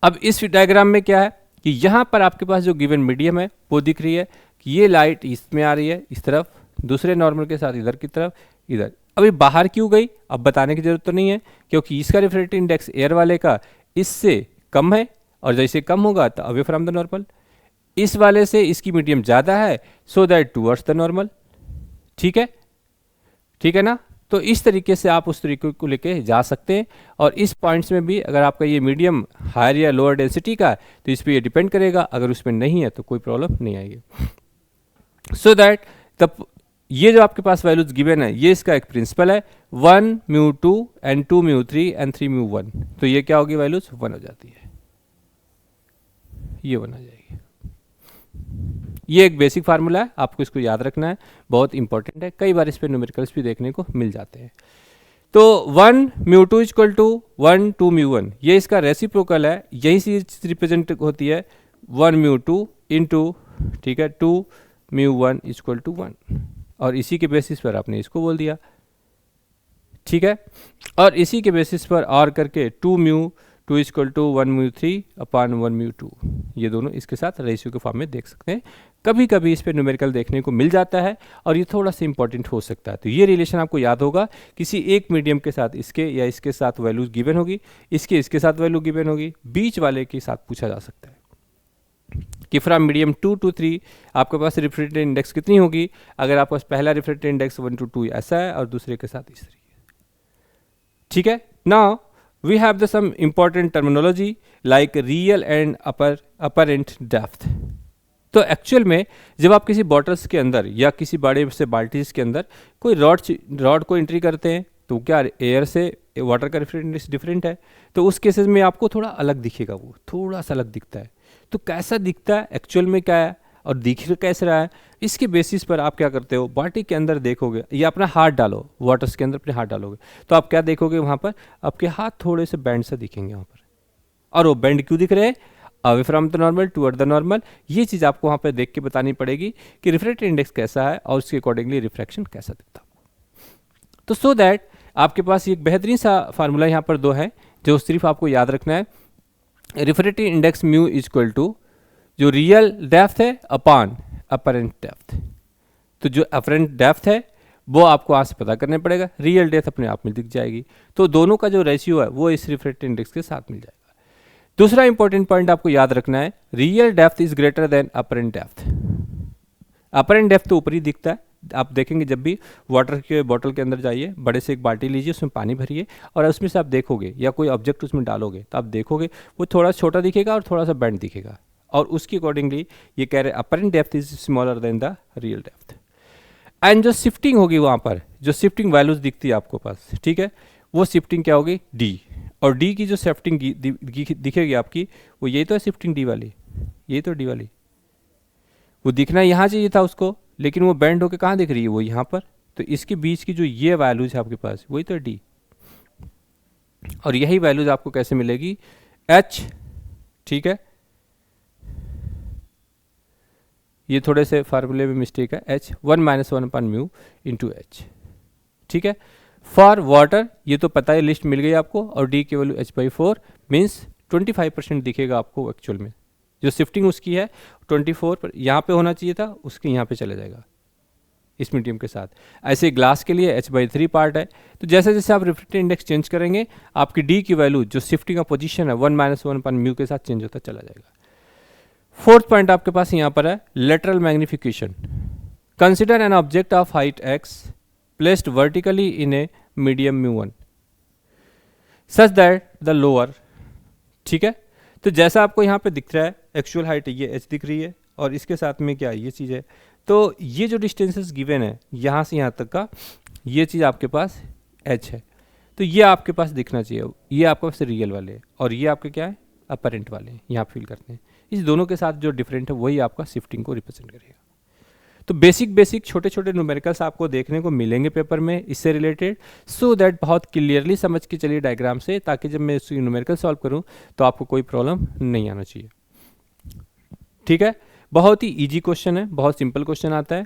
अब इस डायग्राम में क्या है कि यहाँ पर आपके पास जो गिवन मीडियम है वो दिख रही है कि ये लाइट इसमें आ रही है इस तरफ, दूसरे नॉर्मल के साथ इधर की तरफ, इधर। अभी बाहर क्यों गई अब बताने की जरूरत तो नहीं है, क्योंकि इसका रिफ्रैक्टिव इंडेक्स एयर वाले का इससे कम है, और जैसे कम होगा तो अवे फ्रॉम द नॉर्मल। इस वाले से इसकी मीडियम ज़्यादा है, so that towards the normal. ठीक है ना। तो इस तरीके से आप उस तरीके को लेके जा सकते हैं, और इस पॉइंट्स में भी अगर आपका ये मीडियम हायर या लोअर डेंसिटी का है तो इस पर ये डिपेंड करेगा, अगर उसमें नहीं है तो कोई प्रॉब्लम नहीं आएगी। सो दैट तब ये जो आपके पास वैल्यूज गिवन है, ये इसका एक प्रिंसिपल है, 1 μ2 एंड 2 μ3 एंड 3 μ1, तो ये क्या होगी, वैल्यूज 1 हो जाती है, ये 1 आ जाएगी। ये एक बेसिक फार्मूला है, आपको इसको याद रखना है, बहुत इंपॉर्टेंट है, कई बार इस पे न्यूमेरिकल्स भी देखने को मिल जाते हैं। तो 1 μ2 इक्वल टू 1 2 μ1, ये इसका रेसिप्रोकल है, यही चीज रिप्रेजेंट होती है 1 μ2 इंटू, ठीक है, 2 μ1 इक्वल टू 1, और इसी के बेसिस पर आपने इसको बोल दिया। ठीक है, और इसी के बेसिस पर और करके 2 μ2 इक्वल टू 1 μ3 अपान 1 μ2, ये दोनों इसके साथ रेशियो के फॉर्म में देख सकते हैं। कभी कभी इस पे न्यूमेरिकल देखने को मिल जाता है और ये थोड़ा सा इंपॉर्टेंट हो सकता है, तो ये रिलेशन आपको याद होगा, किसी एक मीडियम के साथ इसके या इसके साथ वैल्यूज गिवन होगी, इसके साथ वैल्यू गिवन होगी, बीच वाले के साथ पूछा जा सकता है कि फ्रॉम मीडियम 2 to 3 आपके पास रिफ्रैक्टिव इंडेक्स कितनी होगी। अगर आपके पास पहला रिफ्रैक्टिव इंडेक्स 1 to 2 ऐसा है और दूसरे के साथ तीसरी है। ठीक है, now we have the some important terminology like real and apparent depth. तो एक्चुअल में जब आप किसी बॉटल्स के अंदर या किसी बड़े से बाल्टीज के अंदर कोई रॉड को एंट्री करते हैं, तो क्या एयर से वाटर का रिफ्रैक्टिव इंडेक्स डिफरेंट है, तो उस केसेस में आपको थोड़ा अलग दिखेगा, वो थोड़ा सा अलग दिखता है। तो कैसा दिखता है, एक्चुअल में क्या है और दिख कैसे रहा है, इसके बेसिस पर आप क्या करते हो, बाल्टी के अंदर देखोगे या अपना हाथ डालो, वाटर्स के अंदर अपने हाथ डालोगे, तो आप क्या देखोगे, वहाँ पर आपके हाथ थोड़े से बैंड से दिखेंगे वहाँ पर। और वो बैंड क्यों दिख रहे हैं, away from the normal toward the normal. ये चीज़ आपको वहाँ पर देख के बतानी पड़ेगी कि रिफ्रैक्टिव इंडेक्स कैसा है और उसके अकॉर्डिंगली रिफ्रैक्शन कैसा दिखता है। तो सो दैट आपके पास एक बेहतरीन सा फार्मूला यहाँ पर दो है जो सिर्फ आपको याद रखना है। Refractive index mu is equal to जो रियल डेप्थ है अपान अपरेंट डेप्थ। तो जो अपरेंट डेप्थ है वो आपको यहाँ से पता करना पड़ेगा, रियल डेप्थ अपने आप में दिख जाएगी। तो दोनों का जो रेशियो है वो इस रिफ्रैक्टिव इंडेक्स के साथ मिल जाएगा। दूसरा इंपॉर्टेंट पॉइंट आपको याद रखना है, real depth is greater than apparent depth. Apparent depth तो ऊपर ही दिखता है, आप देखेंगे जब भी वाटर के बॉटल के अंदर जाइए, बड़े से एक बाल्टी लीजिए, उसमें पानी भरिए और उसमें से आप देखोगे या कोई ऑब्जेक्ट उसमें डालोगे तो आप देखोगे वो थोड़ा छोटा दिखेगा और थोड़ा सा बैंड दिखेगा, और उसकी अकॉर्डिंगली ये कह रहे हैं apparent depth is smaller than the real depth. And जो शिफ्टिंग होगी वहाँ पर, जो शिफ्टिंग वैल्यूज दिखती है आपको पास, ठीक है, वो शिफ्टिंग क्या होगी, डी। और डी की जो शिफ्टिंग दिखेगी आपकी, वो यही तो है शिफ्टिंग डी वाली, यही तो डी वाली। वो दिखना यहाँ चाहिए था उसको, लेकिन वो बैंड होके कहाँ दिख रही है, वो यहाँ पर। तो इसके बीच की जो ये वैल्यूज है आपके पास, वही तो डी। और यही वैल्यूज आपको कैसे मिलेगी, एच। ठीक है, ये थोड़े से फार्मूले में मिस्टेक है, एच 1 - 1/μ इंटू एच। ठीक है, फॉर वाटर ये तो पता है, लिस्ट मिल गई आपको, और डी की वैल्यू h/4 मीन्स 25% दिखेगा आपको एक्चुअल में। जो शिफ्टिंग उसकी है 24 पर यहाँ पे होना चाहिए था, उसके यहाँ पे चला जाएगा इस मीडियम के साथ। ऐसे ग्लास के लिए h/3 पार्ट है। तो जैसे जैसे आप रिफ्रैक्टिव इंडेक्स चेंज करेंगे, आपकी डी की वैल्यू जो शिफ्टिंग का पोजीशन है 1 - 1/μ के साथ चेंज होता चला जाएगा। फोर्थ पॉइंट आपके पास यहाँ पर है lateral magnification. Consider an object of height x placed vertically in a medium μ1 such that the lower, ठीक है। तो जैसा आपको यहाँ पे दिख रहा है एक्चुअल हाइट ये h दिख रही है और इसके साथ में क्या ये चीज़ है, तो ये जो डिस्टेंसेस गिवन है यहाँ से यहाँ तक का, ये चीज़ आपके पास h है, तो ये आपके पास दिखना चाहिए, ये आपके पास रियल वाले हैं और ये आपके क्या है अपरेंट वाले हैं, यहाँ फील करते हैं। इस दोनों के साथ जो डिफरेंट है वही आपका शिफ्टिंग को रिप्रेजेंट करेगा। तो बेसिक छोटे छोटे न्यूमेरिकल्स आपको देखने को मिलेंगे पेपर में इससे रिलेटेड, सो दैट बहुत क्लियरली समझ के चलिए डायग्राम से, ताकि जब मैं इसकी न्यूमेरिकल सॉल्व करूं तो आपको कोई प्रॉब्लम नहीं आना चाहिए, ठीक है। बहुत ही इजी क्वेश्चन है, बहुत सिंपल क्वेश्चन आता है।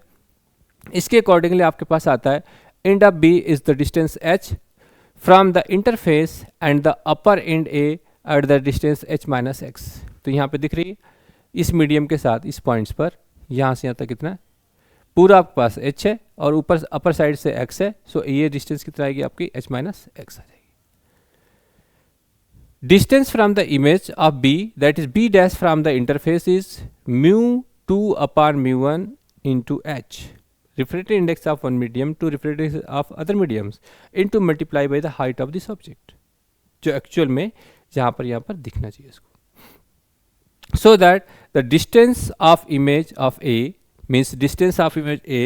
इसके अकॉर्डिंगली आपके पास आता है end of B is the distance h from the interface and the upper end a at the distance h minus x। तो यहाँ पे दिख रही है इस मीडियम के साथ इस पॉइंट्स पर यहाँ से यहाँ तक कितना है, पूरा आपके पास h है और ऊपर अपर साइड से x है, सो ये डिस्टेंस कितना आएगी आपकी h माइनस x आ जाएगी। Distance from the image of b that is b dash from the interface is μ2 upon μ1 into h, refractive index of one medium to refractive index of other mediums into multiply by the height of this object, जो actual में यहाँ पर दिखना चाहिए इसको। So that the distance of image of A means distance of image A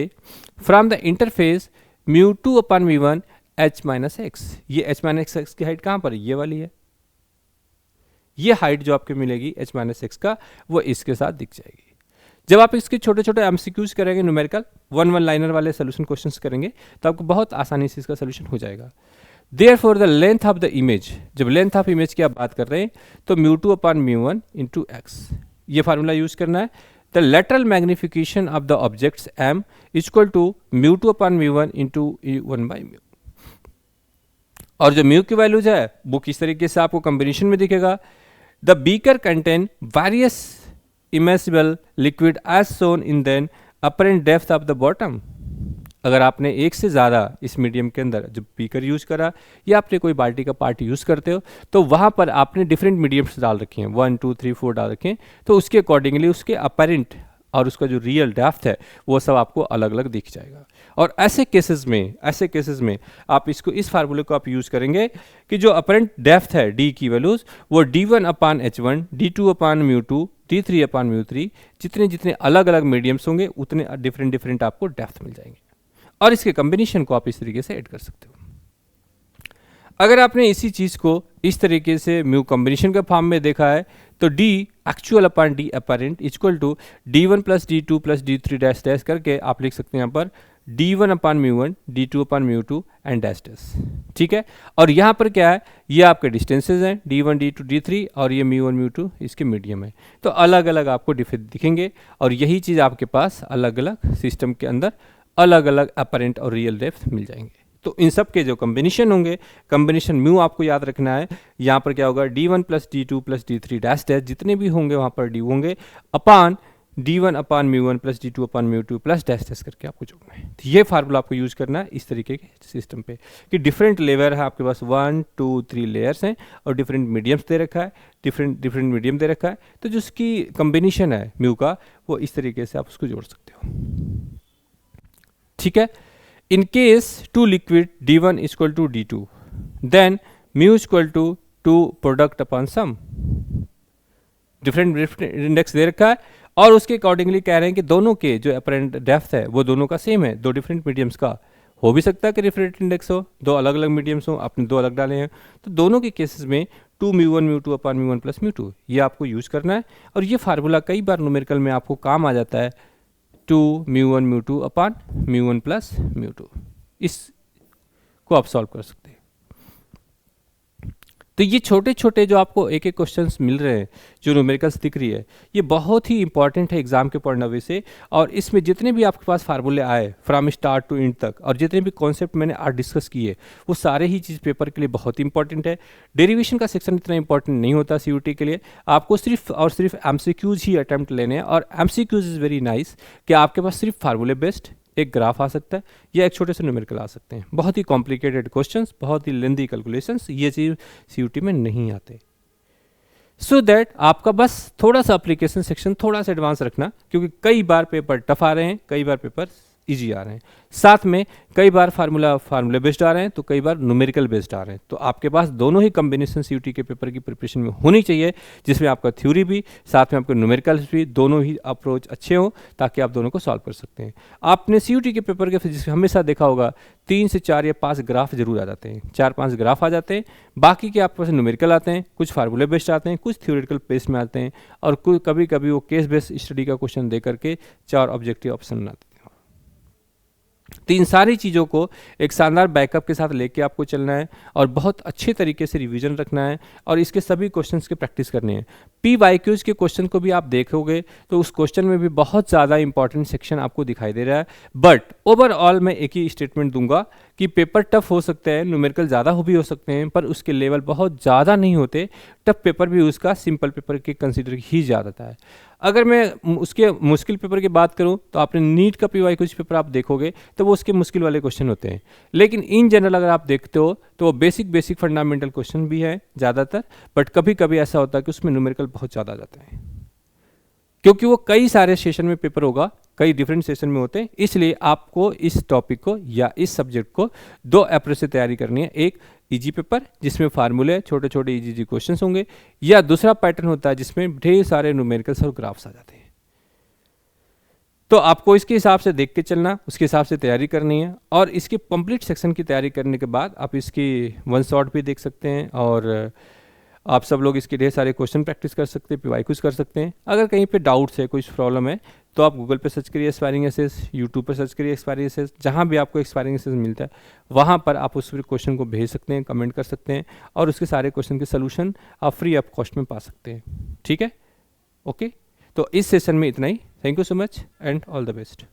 from the interface μ2 upon μ1 h minus x, ये h minus x की height कहाँ पर है, ये वाली है, ये हाइट जो आपको मिलेगी h minus x का वो इसके साथ दिख जाएगी। जब आप इसके छोटे छोटे एमसीक्यूज करेंगे न्यूमेरिकल वन लाइनर वाले सोल्यूशन क्वेश्चंस करेंगे तो आपको बहुत आसानी से इसका सोल्यूशन हो जाएगा। Therefore the length of the image, जब लेंथ ऑफ इमेज की आप बात कर रहे हैं तो μ2 अपॉन μ1 इंटू एक्स, ये फार्मूला यूज करना है। The lateral magnification of the objects m equal to μ2 upon μ1 into 1/μ, और जो म्यू की वैल्यूज है वो किस तरीके से आपको कॉम्बिनेशन में दिखेगा। The beaker contain various immersible liquid as shown in then apparent depth of the bottom। अगर आपने एक से ज़्यादा इस मीडियम के अंदर जब बीकर यूज़ करा या आपने कोई बाल्टी का पार्ट यूज़ करते हो तो वहाँ पर आपने डिफरेंट मीडियम्स डाल रखे हैं, 1 2 3 4 डाल रखे हैं, तो उसके अकॉर्डिंगली उसके अपरेंट और उसका जो रियल डेप्थ है वो सब आपको अलग अलग दिख जाएगा। और ऐसे केसेस में आप इसको इस फार्मूले को आप यूज़ करेंगे कि जो अपरेंट डेप्थ है डी की वैल्यूज़ वो d1 अपान h1, d2 अपान μ2, d3 अपान μ3, जितने अलग अलग मीडियम्स होंगे उतने डिफरेंट आपको डेप्थ मिल जाएंगे और इसके कॉम्बिनेशन को आप इस तरीके से ऐड कर सकते हो। अगर आपने इसी चीज़ को इस तरीके से म्यू कॉम्बिनेशन के फॉर्म में देखा है तो d actual upon d apparent equal to d1 plus d2 plus d3 dash dash करके आप लिख सकते हैं यहाँ पर d1 upon μ1, d2 upon μ2 and dash dash, ठीक है। और यहाँ पर क्या है, ये आपके डिस्टेंसेज हैं d1 d2 d3 और ये μ1 μ2 इसके मीडियम है, तो अलग अलग आपको दिखेंगे और यही चीज़ आपके पास अलग अलग सिस्टम के अंदर अलग अलग अपरेंट और रियल डेप्थ मिल जाएंगे। तो इन सब के जो कॉम्बिनेशन होंगे, कॉम्बिनेशन म्यू आपको याद रखना है, यहाँ पर क्या होगा d1 plus d2 plus d3 dash dash जितने भी होंगे वहाँ पर d होंगे अपान d1 upon μ1 plus d2 upon μ2 plus dash dash करके आपको जोड़ना है। तो ये फार्मूला आपको यूज़ करना है इस तरीके के सिस्टम पे कि डिफरेंट लेयर है आपके पास, 1 2 3 लेयर्स हैं और डिफरेंट मीडियम्स दे रखा है, डिफरेंट मीडियम दे रखा है, तो जो उसकी कॉम्बिनेशन है म्यू का वो इस तरीके से आप उसको जोड़ सकते हो, ठीक है। In case two liquid d1 is equal to d2, then mu is equal to 2 product upon sum। Different index दे रखा है और उसके अकॉर्डिंगली कह रहे हैं कि दोनों के जो अपरेंट डेप्थ है वो दोनों का सेम है, दो डिफरेंट मीडियम्स का। हो भी सकता है कि रिफ्रैक्टिव इंडेक्स हो, दो अलग अलग मीडियम्स हो, आपने दो अलग डाले हैं, तो दोनों के केसेस में 2 μ1 μ2 अपॉन μ1 प्लस μ2 ये आपको यूज़ करना है। और ये फार्मूला कई बार न्यूमेरिकल में आपको काम आ जाता है, 2 μ1 μ2 अपान μ1 प्लस μ2, इसको आप सॉल्व कर सकते हैं। तो ये छोटे छोटे जो आपको एक एक क्वेश्चंस मिल रहे हैं, जो न्यूमेरिकल्स दिख रही है, ये बहुत ही इंपॉर्टेंट है एग्जाम के पॉइंट ऑफ व्यू से। और इसमें जितने भी आपके पास फार्मूले आए फ्रॉम स्टार्ट टू एंड तक और जितने भी कॉन्सेप्ट मैंने आज डिस्कस किए वो सारे ही चीज़ पेपर के लिए बहुत ही इंपॉर्टेंट है। डेरिवेशन का सेक्शन इतना इंपॉर्टेंट नहीं होता सीयूटी के लिए, आपको सिर्फ और सिर्फ एमसीक्यूज ही अटैम्प्ट लेने हैं। और एमसीक्यूज इज़ वेरी नाइस कि आपके पास सिर्फ फार्मूले बेस्ड एक ग्राफ आ सकता है या एक छोटे से न्यूमेरिकल आ सकते हैं। बहुत ही कॉम्प्लिकेटेड क्वेश्चंस, बहुत ही लेंदी कैलकुलेशंस, ये चीज़ सीयूटी में नहीं आते। सो दैट आपका बस थोड़ा सा एप्लीकेशन सेक्शन थोड़ा सा एडवांस रखना, क्योंकि कई बार पेपर टफ आ रहे हैं, कई बार पेपर इजी आ रहे हैं। साथ में कई बार फार्मूला बेस्ड आ रहे हैं, तो कई बार न्यूमेरिकल बेस्ड आ रहे हैं। तो आपके पास दोनों ही कॉम्बिनेशन सीयूटी के पेपर की प्रिपरेशन में होनी चाहिए, जिसमें आपका थ्योरी भी साथ में आपके न्यूमेरिकल्स भी दोनों ही अप्रोच अच्छे हों, ताकि आप दोनों को सॉल्व कर सकते हैं। आपने सीयूटी के पेपर के फिजिक्स में हमेशा देखा होगा 3 से 4 या 5 ग्राफ जरूर आ जाते हैं, 4-5 ग्राफ आ जाते हैं। बाकी के आपके पास न्यूमेरिकल आते हैं, कुछ फार्मूले बेस्ड आते हैं, कुछ थ्योरेटिकल बेस में आते हैं, और कभी कभी वो केस बेस्ड स्टडी का क्वेश्चन दे करके 4 ऑब्जेक्टिव ऑप्शन बनाते हैं। तो इन सारी चीज़ों को एक शानदार बैकअप के साथ लेके आपको चलना है, और बहुत अच्छे तरीके से रिवीजन रखना है, और इसके सभी क्वेश्चंस की प्रैक्टिस करनी है। PYQs के क्वेश्चन को भी आप देखोगे तो उस क्वेश्चन में भी बहुत ज़्यादा इंपॉर्टेंट सेक्शन आपको दिखाई दे रहा है। बट ओवरऑल मैं एक ही स्टेटमेंट दूंगा कि पेपर टफ हो सकते हैं, न्यूमेरिकल ज़्यादा भी हो सकते हैं, पर उसके लेवल बहुत ज़्यादा नहीं होते। टफ पेपर भी उसका सिंपल पेपर के कंसिडर ही जाता है। अगर मैं उसके मुश्किल पेपर की बात करूं, तो आपने नीट का PYQs पेपर आप देखोगे तो वो उसके मुश्किल वाले क्वेश्चन होते हैं। लेकिन इन जनरल अगर आप देखते हो तो वो बेसिक फंडामेंटल क्वेश्चन भी है ज़्यादातर, बट कभी कभी ऐसा होता है कि उसमें न्यूमेरिकल बहुत ज़्यादा आ जाते हैं, क्योंकि वो कई सारे सेशन में पेपर होगा, कई डिफरेंट सेशन में होते हैं। इसलिए आपको इस टॉपिक को या इस सब्जेक्ट को 2 अप्रोच से तैयारी करनी है। एक इजी पेपर जिसमें फार्मूले छोटे छोटे इजी क्वेश्चंस होंगे, या दूसरा पैटर्न होता है जिसमें ढेर सारे न्यूमेरिकल्स और ग्राफ्स आ जाते हैं। तो आपको इसके हिसाब से देख के चलना, उसके हिसाब से तैयारी करनी है, और इसके कंप्लीट सेक्शन की तैयारी करने के बाद आप इसकी 1 शॉट भी देख सकते हैं, और आप सब लोग इसके ढेर सारे क्वेश्चन प्रैक्टिस कर सकते हैं, PYQs कर सकते हैं। अगर कहीं पे डाउट्स है, कुछ प्रॉब्लम है, तो आप गूगल पे सर्च करिए एस्पायरिंग एसएस, यूट्यूब पर सर्च करिए एस्पायरिंग एसएस, जहाँ भी आपको एस्पायरिंग एसएस मिलता है वहाँ पर आप उस क्वेश्चन को भेज सकते हैं, कमेंट कर सकते हैं, और उसके सारे क्वेश्चन के सोल्यूशन आप फ्री ऑफ कॉस्ट में पा सकते हैं। ठीक है, ओके। तो इस सेशन में इतना ही। Thank you so much and all the best.